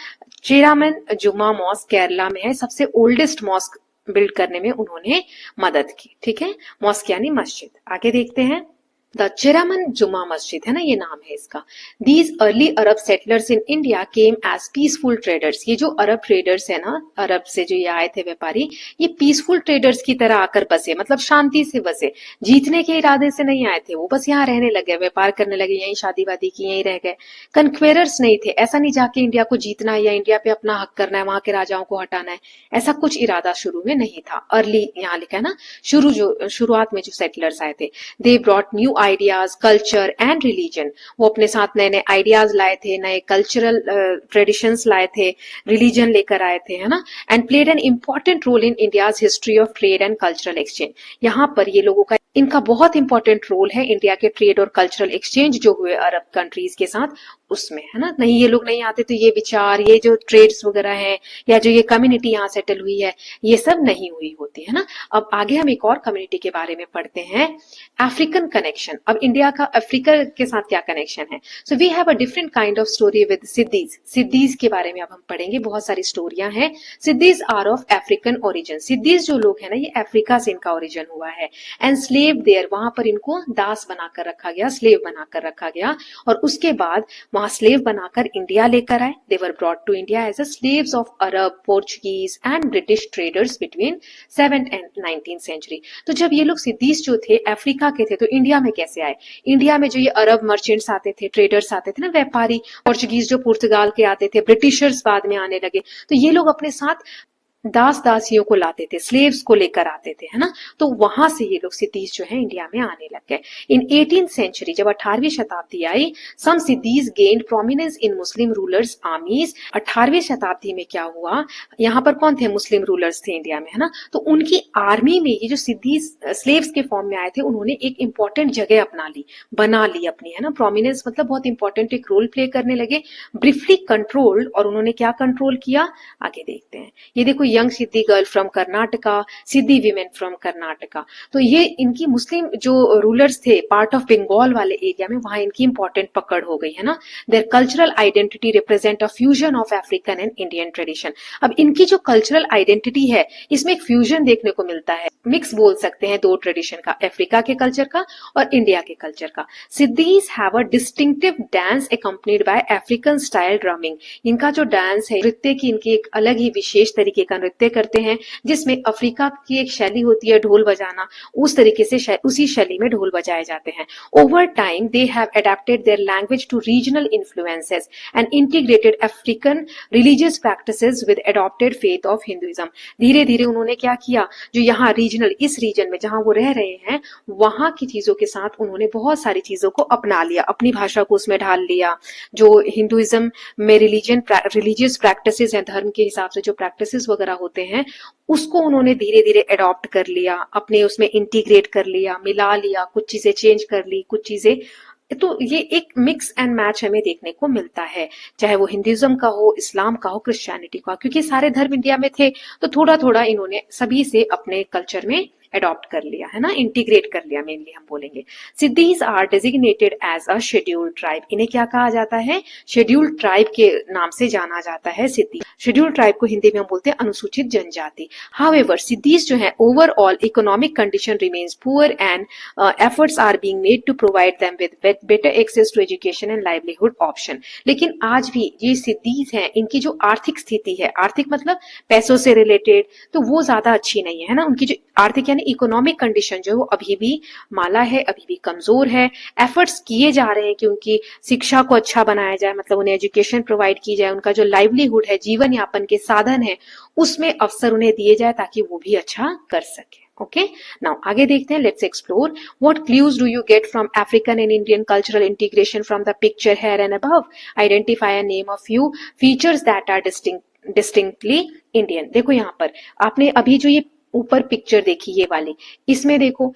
चेरामन जुमा मॉस्क केरला में है, सबसे ओल्डेस्ट मॉस्क बिल्ड करने में उन्होंने मदद की। ठीक है, मॉस्क यानी मस्जिद। आगे देखते हैं, द चेरामन जुमा मस्जिद है ना, ये नाम है इसका। These early Arab settlers in India came as peaceful traders. ये जो अरब ट्रेडर्स है ना, अरब से जो ये आए थे व्यापारी, ये पीसफुल ट्रेडर्स की तरह आकर बसे, मतलब शांति से बसे, जीतने के इरादे से नहीं आए थे वो, बस यहाँ रहने लगे, व्यापार करने लगे, यहीं शादी वादी की, यहीं रह गए। कन्क्वेरर्स नहीं थे, ऐसा नहीं जाके इंडिया को जीतना है या इंडिया पे अपना हक करना है, वहां के राजाओं को हटाना है, ऐसा कुछ इरादा शुरू में नहीं था। अर्ली यहाँ लिखा है ना, शुरुआत में जो सेटलर्स आए थे, they brought new ideas, culture and religion. वो अपने साथ नए नए आइडियाज लाए थे, नए कल्चरल ट्रेडिशंस लाए थे, रिलीजन लेकर आए थे, है ना। And played an important role in India's history of trade and cultural exchange. यहाँ पर ये लोगों का इनका बहुत इंपॉर्टेंट रोल है इंडिया के ट्रेड और कल्चरल एक्सचेंज जो हुए अरब कंट्रीज के साथ, उसमें, है ना। नहीं ये लोग नहीं आते तो ये विचार, ये जो ट्रेड्स वगैरह है, या जो ये कम्युनिटी यहाँ सेटल हुई है, ये सब नहीं हुई होती, है ना। अब आगे हम एक और कम्युनिटी के बारे में पढ़ते हैं, अफ्रीकन कनेक्शन। अब इंडिया का अफ्रीका के साथ क्या कनेक्शन है। So we have a different kind of story with Siddis. Siddis के बारे में अब हम पढ़ेंगे, बहुत सारी स्टोरियां हैं। Siddhis are of African origin. Siddhis जो लोग हैं ना, ये अफ्रीका से इनका ओरिजिन हुआ है। एंड स्लेव देयर, वहां पर इनको दास बनाकर रखा गया, स्लेव बनाकर रखा गया, और उसके बाद वहां स्लेव बनाकर इंडिया लेकर आए। They were brought to India as a slaves of Arab, Portuguese and British traders between 7th and 19th century. तो जब ये लोग सिद्धीज जो थे अफ्रीका के थे, तो इंडिया में कैसे आए। इंडिया में जो ये अरब मर्चेंट्स आते थे, ट्रेडर्स आते थे ना, व्यापारी, पोर्चुगीज जो पुर्तगाल के आते थे, ब्रिटिशर्स बाद में आने लगे, तो ये लोग अपने साथ दास दासियों को लाते थे, स्लेव्स को लेकर आते थे, है ना। तो वहां से ये लोग सिद्धीज जो है इंडिया में आने लग गए। इन 18th सेंचुरी, जब 18वीं शताब्दी आई, सम सिद्धीज गेन्ड प्रोमिनेंस इन मुस्लिम रूलर्स आर्मीज। 18वीं शताब्दी में क्या हुआ, यहाँ पर कौन थे, मुस्लिम रूलर्स थे इंडिया में, है ना। तो उनकी आर्मी में ये जो सिद्धीज स्लेव्स के फॉर्म में आए थे, उन्होंने एक इंपॉर्टेंट जगह अपना ली, बना ली अपनी, है ना। प्रोमिनेंस मतलब बहुत इंपॉर्टेंट एक रोल प्ले करने लगे, ब्रीफली कंट्रोल्ड। और उन्होंने क्या कंट्रोल किया, आगे देखते हैं। ये देखो, young Siddhi girl from Karnataka, Siddhi women from Karnataka. तो ये इनकी मुस्लिम जो रूलर्स थे पार्ट ऑफ बंगाल वाले एरिया में, वहां इनकी इंपॉर्टेंट पकड़ हो गई, है ना। Their cultural identity represent a fusion of African and Indian tradition. अब इनकी जो कल्चरल आइडेंटिटी है, इसमें एक फ्यूजन देखने को मिलता है, मिक्स बोल सकते हैं दो ट्रेडिशन का, अफ्रीका के कल्चर का और इंडिया के कल्चर का। Siddis have a distinctive dance accompanied by African style drumming. इनका जो डांस है, नृत्य की इनकी एक अलग ही विशेष तरीके का नृत्य करते हैं, जिसमें अफ्रीका की एक शैली होती है ढोल बजाना, उस तरीके से उसी शैली में ढोल बजाए जाते हैं। Over time they have adapted their language to regional influences and integrated African religious practices with adopted faith of Hinduism. धीरे धीरे उन्होंने क्या किया, जो यहाँ रीजनल, इस रीजन में जहां वो रह रहे हैं, वहां की चीजों के साथ उन्होंने बहुत सारी चीजों को अपना लिया, अपनी भाषा को उसमें ढाल लिया। जो हिंदुइज्म में रिलीजियस प्रैक्टिसेस हैं, धर्म के हिसाब से जो प्रैक्टिसेस वगैरह होते हैं, उसको उन्होंने धीरे धीरे अडॉप्ट कर लिया, अपने उसमें इंटीग्रेट कर लिया, मिला लिया, कुछ चीजें चेंज कर ली, कुछ चीजें। तो ये एक मिक्स एंड मैच हमें देखने को मिलता है, चाहे वो हिंदुइज्म का हो, इस्लाम का हो, क्रिश्चियनिटी का, क्योंकि सारे धर्म इंडिया में थे, तो थोड़ा थोड़ा इन्होंने सभी से अपने कल्चर में अडॉप्ट कर लिया, है ना, इंटीग्रेट कर लिया, मेनली हम बोलेंगे। Siddis are designated as a scheduled tribe. इन्हें क्या कहा जाता है, शेड्यूल्ड ट्राइब के नाम से जाना जाता है सिद्धि। शेड्यूल्ड ट्राइब को हिंदी में हम बोलते हैं अनुसूचित जनजाति। हाउएवर सिद्धीज जो है, overall economic condition remains poor and efforts are being made to provide them with better access to education and livelihood option. लेकिन आज भी ये सिद्धीज हैं, इनकी जो आर्थिक स्थिति है, आर्थिक मतलब पैसों से रिलेटेड, तो वो ज्यादा अच्छी नहीं है ना। उनकी जो आर्थिक यानी इकोनॉमिक कंडीशन जो है, वो अभी भी माला है, अभी भी कमजोर है। एफर्ट्स किए जा रहे हैं कि उनकी शिक्षा को अच्छा बनाया जाए, मतलब उन्हें एजुकेशन प्रोवाइड की जाए, उनका जो लाइवलीहुड है, जीवन यापन के साधन है, उसमें अवसर उन्हें दिए जाए ताकि वो भी अच्छा कर सके। ओके, नाउ आगे देखते हैं, let's explore what clues do you get from African and Indian cultural integration from the picture here and above. Identify a name of few features that are distinctly Indian. देखो यहाँ पर आपने अभी जो ये ऊपर पिक्चर देखी, ये वाली, इसमें देखो,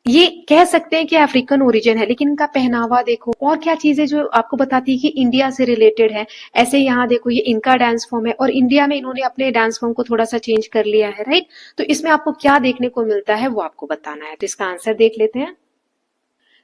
ये कह सकते हैं कि अफ्रीकन ओरिजिन है, लेकिन इनका पहनावा देखो, और क्या चीजें जो आपको बताती है कि इंडिया से रिलेटेड है। ऐसे यहाँ देखो, ये इनका डांस फॉर्म है, और इंडिया में इन्होंने अपने डांस फॉर्म को थोड़ा सा चेंज कर लिया है, राइट। तो इसमें आपको क्या देखने को मिलता है, वो आपको बताना है। तो इसका आंसर देख लेते हैं।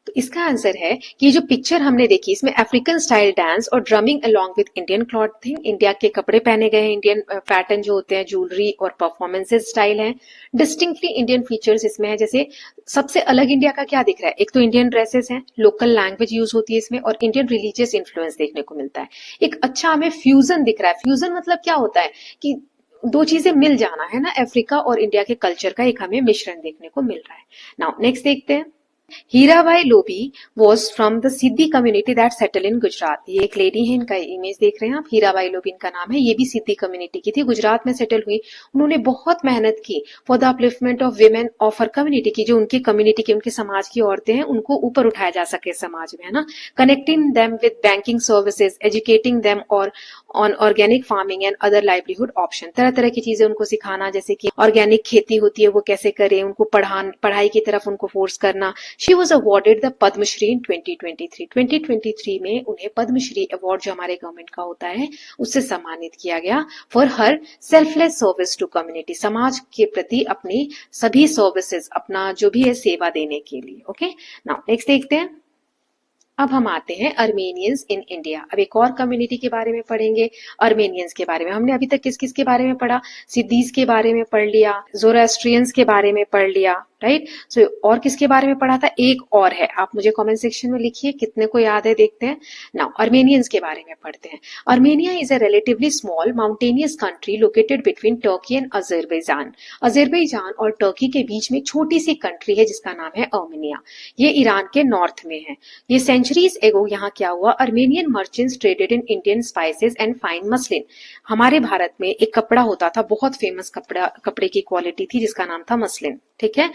तो इसका आंसर है कि ये जो पिक्चर हमने देखी, इसमें अफ्रीकन स्टाइल डांस और drumming along with Indian clothing, India के कपड़े पहने गए हैं, इंडियन पैटर्न जो होते हैं, ज्वेलरी और परफॉर्मेंसेस स्टाइल है। डिस्टिंक्टली इंडियन फीचर्स इसमें है, जैसे सबसे अलग इंडिया का क्या दिख रहा है, एक तो इंडियन ड्रेसेस हैं, लोकल लैंग्वेज यूज होती है इसमें, और इंडियन रिलीजियस इन्फ्लुएंस देखने को मिलता है। एक अच्छा हमें फ्यूजन दिख रहा है। फ्यूजन मतलब क्या होता है कि दो चीजें मिल जाना, है ना। अफ्रीका और इंडिया के कल्चर का एक हमें मिश्रण देखने को मिल रहा है। नाउ नेक्स्ट देखते हैं। Hirabai lobby was from the Siddhi community that settle in Gujarat. ये एक लेडी है, इनका इमेज देख रहे हैं आप, हीराबाई लोबी इनका नाम है। ये भी सिद्धि कम्युनिटी की थी, गुजरात में सेटल हुई। उन्होंने बहुत मेहनत की for the upliftment of women of her community की, जो उनकी कम्युनिटी की, उनके समाज की औरतें हैं, उनको ऊपर उठाया जा सके समाज में, है ना। Connecting them with banking services, educating them और on organic farming and other livelihood option. तरह तरह की चीजें उनको सिखाना, जैसे कि ऑर्गेनिक खेती होती है वो कैसे करें, उनको पढ़ाई की तरफ उनको फोर्स करना। She was awarded the Padma Shri in 2023। 2023 में उन्हें पद्मश्री अवार्ड, जो हमारे गवर्नमेंट का होता है, उससे सम्मानित किया गया for her selfless service to community, समाज के प्रति अपनी सभी सर्विसेज, अपना जो भी है सेवा देने के लिए। ओके, नाउ नेक्स्ट देखते हैं। अब हम आते हैं अर्मेनियंस इन इंडिया। अब एक और कम्युनिटी के बारे में पढ़ेंगे, अर्मेनियंस के बारे में। हमने अभी तक किस किस के बारे में पढ़ा? सिद्धीज के बारे में पढ़ लिया, जोरास्ट्रियंस के बारे में पढ़ लिया, राइट। सो और किसके बारे में पढ़ा था? एक और है, आप मुझे कमेंट सेक्शन में लिखिए कितने को याद है, देखते हैं। नाउ अर्मेनियंस के बारे में पढ़ते हैं। Armenia is a relatively small mountainous country located between Turkey and Azerbaijan. Azerbaijan और टर्की के बीच में छोटी सी कंट्री है जिसका नाम है अर्मेनिया। ये ईरान के नॉर्थ में है। ये सेंचुरीज एगो यहाँ क्या हुआ, Armenian merchants traded in Indian spices and fine muslin. हमारे भारत में एक कपड़ा होता था, बहुत फेमस कपड़े की क्वालिटी थी, जिसका नाम था मसलिन, ठीक है।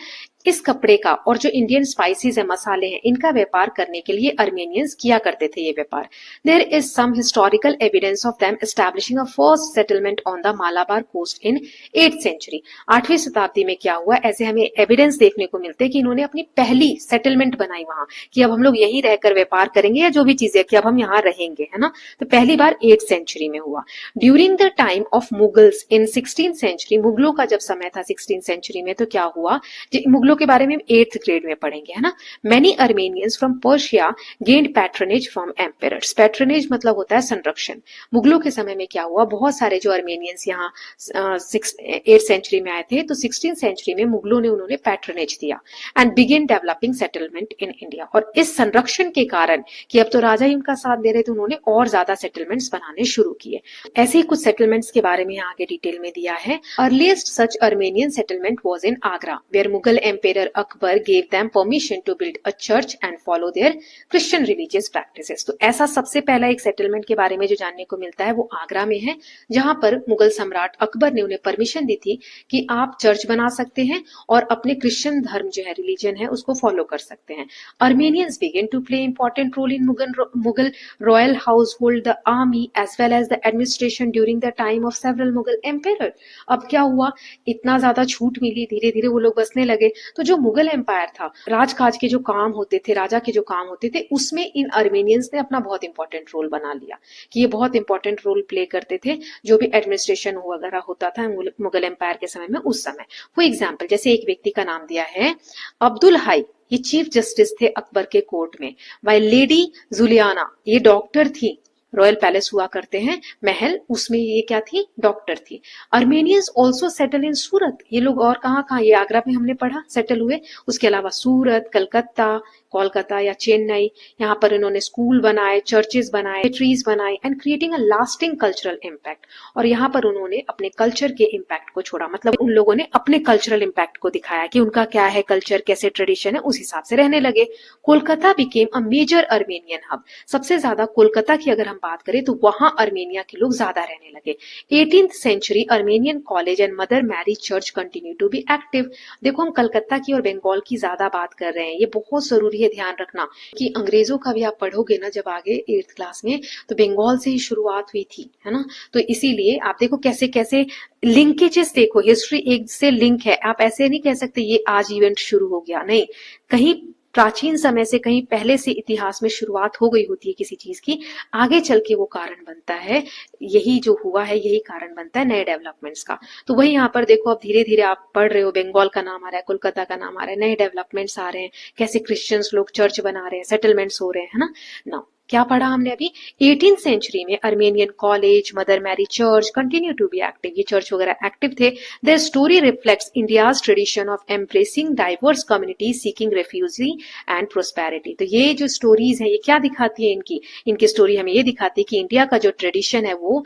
इस कपड़े का और जो इंडियन स्पाइसेस है, मसाले हैं, इनका व्यापार करने के लिए अर्मेनियंस किया करते थे ये व्यापार। There is some historical evidence of them establishing a first settlement on the Malabar coast in 8th century. 8वीं शताब्दी में क्या हुआ, ऐसे हमें एविडेंस देखने को मिलते हैं कि इन्होंने अपनी पहली सेटलमेंट बनाई वहां, कि अब हम लोग यहीं रहकर व्यापार करेंगे, या जो भी चीजें कि अब हम यहाँ रहेंगे, है ना। तो पहली बार 8th सेंचुरी में हुआ। During the time of Mughals in 16th century, मुगलों का जब समय था 16th सेंचुरी में, तो क्या हुआ, मुगलों के बारे में 8th ग्रेड में पढ़ेंगे, है ना। Many Armenians from Persia gained patronage from emperors. Patronage मतलब होता है संरक्षण। मुगलों के समय में क्या हुआ, बहुत सारे जो अर्मेनियंस यहाँ 8th सेंचुरी में आए थे, तो 16th सेंचुरी में मुगलों ने उन्होंने पैट्रनेज दिया and begin developing settlement in India. और इस संरक्षण के कारण कि अब तो राजा ही उनका साथ दे रहे थे, उन्होंने और ज्यादा सेटलमेंट्स बनाने शुरू किए। ऐसे ही कुछ सेटलमेंट्स के बारे में यहाँ आगे डिटेल में दिया है। Earliest such Armenian settlement was in Agra, where Mughal empire Akbar gave them permission to build a church and follow their Christian religious practices. तो ऐसा सबसे पहला एक सेटलमेंट के बारे में जो जानने को मिलता है वो आगरा में है, जहां पर मुगल सम्राट अकबर ने उन्हें परमिशन दी थी कि आप चर्च बना सकते हैं और अपने क्रिश्चियन धर्म जो है, रिलीजन है, उसको फॉलो कर सकते हैं। Armenians began to play important role in Mughal royal household, the army as well as the administration during the time of several Mughal empire. अब क्या हुआ, इतना ज्यादा छूट मिली, धीरे धीरे वो लोग बसने लगे। तो जो मुगल एम्पायर था, राजकाज के जो काम होते थे, राजा के जो काम होते थे, उसमें इन अर्मेनियंस ने अपना बहुत इंपॉर्टेंट रोल बना लिया, कि ये बहुत इंपॉर्टेंट रोल प्ले करते थे, जो भी एडमिनिस्ट्रेशन वगैरह होता था मुगल एम्पायर के समय में। उस समय फॉर एग्जाम्पल, जैसे एक व्यक्ति का नाम दिया है अब्दुल हाई, ये चीफ जस्टिस थे अकबर के कोर्ट में। वाइल लेडी जुलियाना, ये डॉक्टर थी, रॉयल पैलेस हुआ करते हैं महल, उसमें ये क्या थी, डॉक्टर थी। अर्मेनियंस ऑल्सो सेटल इन सूरत, ये लोग और कहाँ कहाँ, ये आगरा में हमने पढ़ा सेटल हुए, उसके अलावा सूरत, कलकत्ता, कोलकाता या चेन्नई, यहाँ पर इन्होंने स्कूल बनाए, चर्चेज बनाए, ट्रीज बनाए and creating a lasting cultural impact. और यहाँ पर उन्होंने अपने कल्चर के इम्पैक्ट को छोड़ा, मतलब उन लोगों ने अपने कल्चरल इम्पैक्ट को दिखाया कि उनका क्या है कल्चर, कैसे ट्रेडिशन है, उस हिसाब से रहने लगे। Kolkata became a major Armenian hub, सबसे ज्यादा कोलकाता की अगर हम बात करें तो वहां अर्मेनिया के लोग ज्यादा रहने लगे। 18th century Armenian college and Mother Mary church continue to be active. देखो, हम कलकत्ता की और बंगाल की ज्यादा बात कर रहे हैं, ये बहुत जरूरी है ध्यान रखना कि अंग्रेजों का भी आप पढ़ोगे ना जब आगे 8th क्लास में, तो बंगाल से ही शुरुआत हुई थी, है ना। तो इसीलिए आप देखो कैसे कैसे लिंकेजेस, देखो हिस्ट्री एक से लिंक है। आप ऐसे नहीं कह सकते ये आज इवेंट शुरू हो गया, नहीं, कहीं प्राचीन समय से, कहीं पहले से इतिहास में शुरुआत हो गई होती है किसी चीज की, आगे चल के वो कारण बनता है। यही जो हुआ है यही कारण बनता है नए डेवलपमेंट्स का। तो वही यहाँ पर देखो, अब धीरे धीरे आप पढ़ रहे हो, बंगाल का नाम आ रहा है, कोलकाता का नाम आ रहा है, नए डेवलपमेंट्स आ रहे हैं, कैसे क्रिश्चियंस लोग चर्च बना रहे हैं, सेटलमेंट्स हो रहे हैं, है ना। नाउ क्या पढ़ा हमने अभी, 18th सेंचुरी में Armenian college, Mother Mary church continue to be active, ये चर्च वगैरह एक्टिव थे। Their story reflects India's tradition of embracing diverse communities seeking refugee and prosperity. तो ये जो स्टोरीज है, ये क्या दिखाती है, इनकी स्टोरी हमें ये दिखाती है कि इंडिया का जो ट्रेडिशन है वो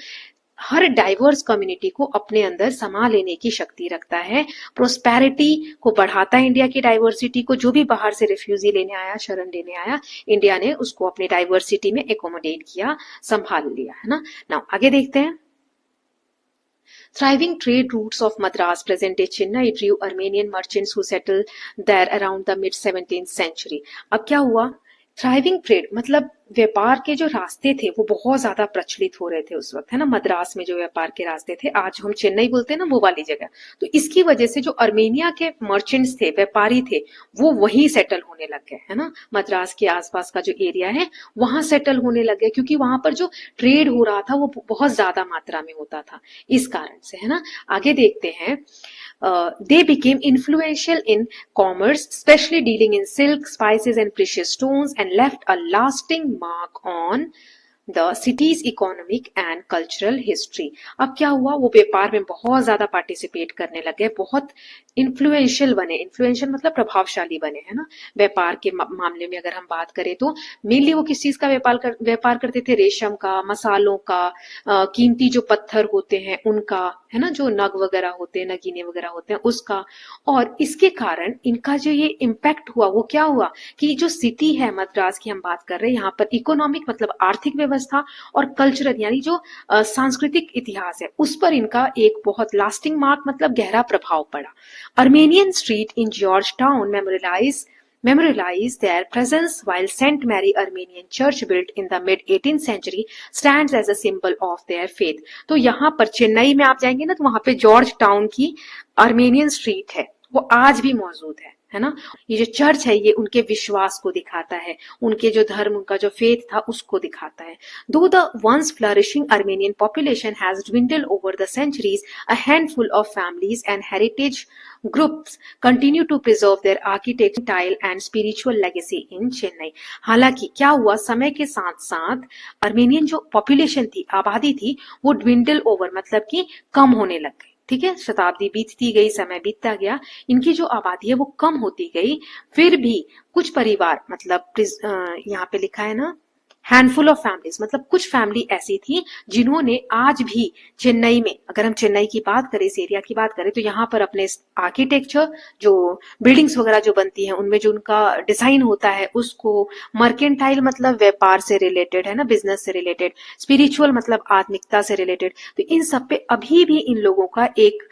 हर डाइवर्स कम्युनिटी को अपने अंदर समा लेने की शक्ति रखता है, प्रोस्पेरिटी को बढ़ाता है इंडिया की डाइवर्सिटी को। जो भी बाहर से रिफ्यूजी लेने आया, शरण लेने आया, इंडिया ने उसको अपनी डाइवर्सिटी में एकोमोडेट किया, संभाल लिया, है ना। नाउ आगे देखते हैं। Thriving trade routes of Madras, present-day Chennai, drew Armenian merchants who settled there around the mid-17th century. अब क्या हुआ? थ्राइविंग ट्रेड मतलब व्यापार के जो रास्ते थे वो बहुत ज्यादा प्रचलित हो रहे थे उस वक्त, है ना। मद्रास में जो व्यापार के रास्ते थे, आज हम चेन्नई बोलते हैं ना, वो वाली जगह। तो इसकी वजह से जो अर्मेनिया के मर्चेंट्स थे, व्यापारी थे, वो वहीं सेटल होने लग गए, है ना। मद्रास के आसपास का जो एरिया है वहां सेटल होने लग गए, क्योंकि वहां पर जो ट्रेड हो रहा था वो बहुत ज्यादा मात्रा में होता था, इस कारण से, है ना। आगे देखते हैं। They became influential in commerce, especially dealing in silk, spices, and precious stones, and left a lasting mark on the city's economic and cultural history. अब क्या हुआ? वो व्यापार में बहुत ज्यादा पार्टिसिपेट करने लगे, बहुत इन्फ्लुएंशियल बने। इन्फ्लुएंशियल मतलब प्रभावशाली बने, है ना। व्यापार के मामले में अगर हम बात करें तो मेनली वो किस चीज का व्यापार करते थे? रेशम का, मसालों का, कीमती जो पत्थर होते हैं उनका, है ना, जो नग वगैरह होते हैं, नगीने वगैरह होते हैं, उसका। और इसके कारण इनका जो ये इम्पैक्ट हुआ वो क्या हुआ कि जो सिटी है मद्रास की हम बात कर रहे हैं, यहाँ पर इकोनॉमिक मतलब आर्थिक व्यवस्था और कल्चरल यानी जो सांस्कृतिक इतिहास है उस पर इनका एक बहुत लास्टिंग मार्क मतलब गहरा प्रभाव पड़ा। Armenian Street in Georgetown memorialize their presence, while St. Mary Armenian Church, built in the mid-18th century, stands as a symbol of their faith. तो यहाँ पर चेन्नई में आप जाएंगे ना, तो वहां पे जॉर्ज टाउन की आर्मेनियन स्ट्रीट है, वो आज भी मौजूद है ना। ये जो चर्च है ये उनके विश्वास को दिखाता है, उनके जो धर्म, उनका जो फेथ था उसको दिखाता है। Though the once flourishing Armenian population has dwindled over the centuries, a handful of families and heritage groups continue to preserve their architecture, style and spiritual legacy in Chennai. हालांकि क्या हुआ, समय के साथ साथ अर्मेनियन जो पॉपुलेशन थी, आबादी थी, वो ड्विंडल ओवर मतलब कि कम होने लग गई। ठीक है, शताब्दी बीतती गई, समय बीतता गया, इनकी जो आबादी है वो कम होती गई। फिर भी कुछ परिवार मतलब यहाँ पे लिखा है ना, हैंडफुल ऑफ फैमिलीज मतलब कुछ फैमिली ऐसी थी जिन्होंने आज भी चेन्नई में, अगर हम चेन्नई की बात करें, इस एरिया की बात करें, तो यहाँ पर अपने आर्किटेक्चर, जो बिल्डिंग्स वगैरह जो बनती हैं उनमें जो उनका डिजाइन होता है उसको, मर्केंटाइल मतलब व्यापार से रिलेटेड, है ना, बिजनेस से रिलेटेड, स्पिरिचुअल मतलब आत्मिकता से रिलेटेड, तो इन सब पे अभी भी इन लोगों का एक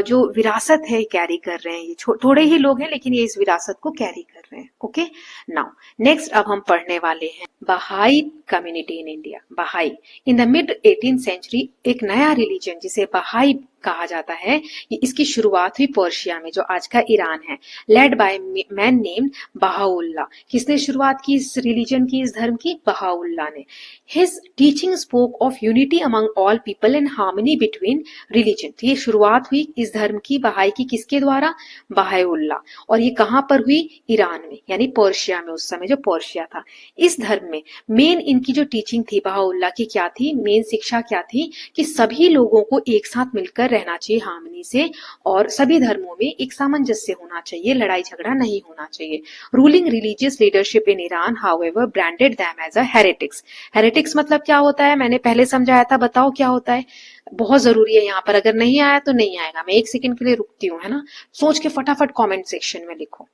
जो विरासत है कैरी कर रहे हैं। ये थोड़े ही लोग हैं लेकिन ये इस विरासत को कैरी कर रहे हैं। ओके, नाउ नेक्स्ट अब हम पढ़ने वाले हैं बहाई कम्युनिटी इन इंडिया। बहाई in the mid 18th century एक नया रिलीजन जिसे बहाई कहा जाता है, ये इसकी शुरुआत हुई पर्शिया में जो आज का ईरान है, led by man named Baha'u'llah. किसने शुरुआत की इस रिलीजन की, इस धर्म की? बहाउल्लाह ने। His teaching spoke of unity among all people and harmony between religion. तो ये शुरुआत हुई इस धर्म की, बहाई की, किसके द्वारा? बहाउल्लाह। और ये कहां पर हुई? ईरान में, यानी पर्शिया में, उस समय जो पर्शिया था। इस धर्म में मेन इनकी जो टीचिंग थी बहाउल्लाह की क्या थी, मेन शिक्षा क्या थी कि सभी लोगों को एक साथ मिलकर रहना चाहिए हार्मनी से, और सभी धर्मों में एक सामंजस्य होना चाहिए, लड़ाई झगड़ा नहीं होना चाहिए। Ruling religious leadership in Iran however branded them as a heretics. Heretics मतलब क्या होता है, मैंने पहले समझाया था, बताओ क्या होता है? बहुत जरूरी है यहाँ पर, अगर नहीं आया तो नहीं आएगा, मैं एक सेकंड के लिए रुकती हूँ, है ना। सोच के फटाफट कमेंट सेक्शन में लिखो।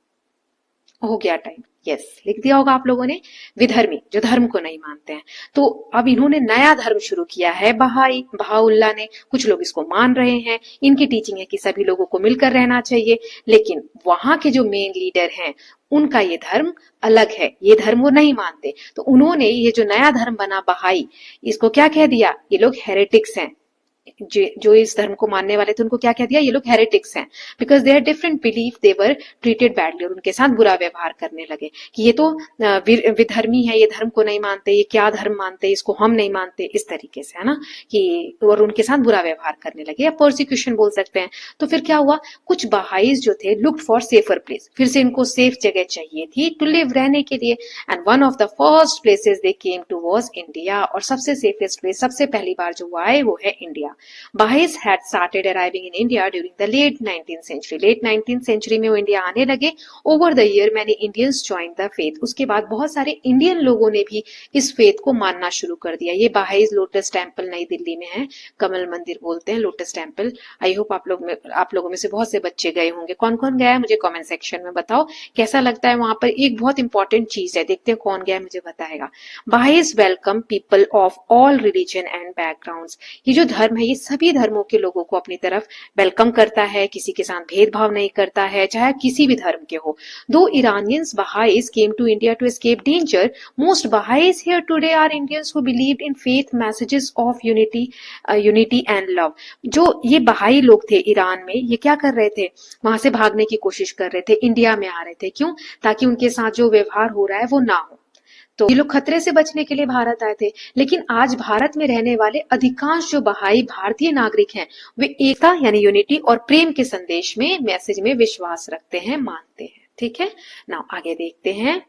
हो गया टाइम, यस, लिख दिया होगा आप लोगों ने। विधर्मी, जो धर्म को नहीं मानते हैं। तो अब इन्होंने नया धर्म शुरू किया है, बहाई, बहाउल्लाह ने। कुछ लोग इसको मान रहे हैं, इनकी टीचिंग है कि सभी लोगों को मिलकर रहना चाहिए, लेकिन वहां के जो मेन लीडर हैं उनका ये धर्म अलग है, ये धर्म वो नहीं मानते। तो उन्होंने ये जो नया धर्म बना बहाई, इसको क्या कह दिया? ये लोग हेरेटिक्स हैं। जो इस धर्म को मानने वाले थे उनको क्या कह दिया? ये लोग हेरेटिक्स हैं, because they are different belief, they were treated badly, और उनके साथ बुरा व्यवहार करने लगे कि ये तो विधर्मी है, ये धर्म को नहीं मानते, ये क्या धर्म मानते, इसको हम नहीं मानते, इस तरीके से, है ना, कि और उनके साथ बुरा व्यवहार करने लगे, या प्रोसिक्यूशन बोल सकते हैं। तो फिर क्या हुआ, कुछ बहाईज जो थे लुक्ड फॉर सेफर प्लेस, फिर से इनको सेफ जगह चाहिए थी टू लिव, रहने के लिए, and one of the first places they came to was India, और सबसे सेफेस्ट प्लेस, सबसे पहली बार जो वो आए वो है India. Bahais had started arriving in India during the late 19th century. Late 19th century में वो इंडिया आने लगे. Over the year many Indians joined the faith. उसके बाद बहुत सारे इंडियन लोगों ने भी इस फेथ को मानना शुरू कर दिया. ये बाहाइज लोटस टेम्पल नई दिल्ली में है, कमल मंदिर बोलते हैं, लोटस टेम्पल. आई होप आप लोगों में से बहुत से बच्चे गए होंगे. कौन कौन गया है मुझे कमेंट सेक्शन में बताओ कैसा लगता है. वहां पर एक बहुत इंपॉर्टेंट चीज है, देखते हैं कौन गया है मुझे बताएगा. Baha'is welcome people of all religion and backgrounds. ये जो धर्म है ये सभी धर्मों के लोगों को अपनी तरफ वेलकम करता है, किसी के साथ भेदभाव नहीं करता है, चाहे किसी भी धर्म के हो. दो Iranians Baha'is came to India to escape danger, most Baha'is here today are Indians who believed in faith messages of unity and love. जो ये बहाई लोग थे ईरान में, ये क्या कर रहे थे, वहां से भागने की कोशिश कर रहे थे, इंडिया में आ रहे थे. क्यों? ताकि उनके साथ जो व्यवहार हो रहा है वो ना हो. तो ये लोग खतरे से बचने के लिए भारत आए थे. लेकिन आज भारत में रहने वाले अधिकांश जो बहाई भारतीय नागरिक हैं वे एकता यानी यूनिटी और प्रेम के संदेश में, मैसेज में विश्वास रखते हैं, मानते हैं. ठीक है, नाउ आगे देखते हैं.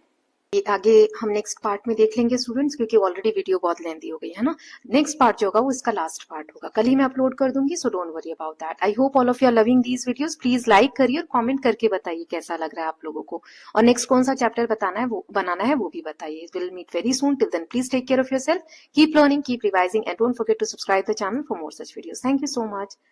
आगे हम नेक्स्ट पार्ट में देख लेंगे स्टूडेंट्स, क्योंकि ऑलरेडी वीडियो बहुत लेंथी हो गई है ना. नेक्स्ट पार्ट जो होगा वो इसका लास्ट पार्ट होगा, कल ही मैं अपलोड कर दूंगी, so don't worry about that. I hope all of you are loving these videos. Please like करिए और कमेंट करके बताइए कैसा लग रहा है आप लोगों को, और नेक्स्ट कौन सा चैप्टर बनाना है वो भी बताइए. Will meet very soon. Till then please take care of yourself, keep learning, keep revising, and don't forget to subscribe the channel for more such videos. Thank you so much.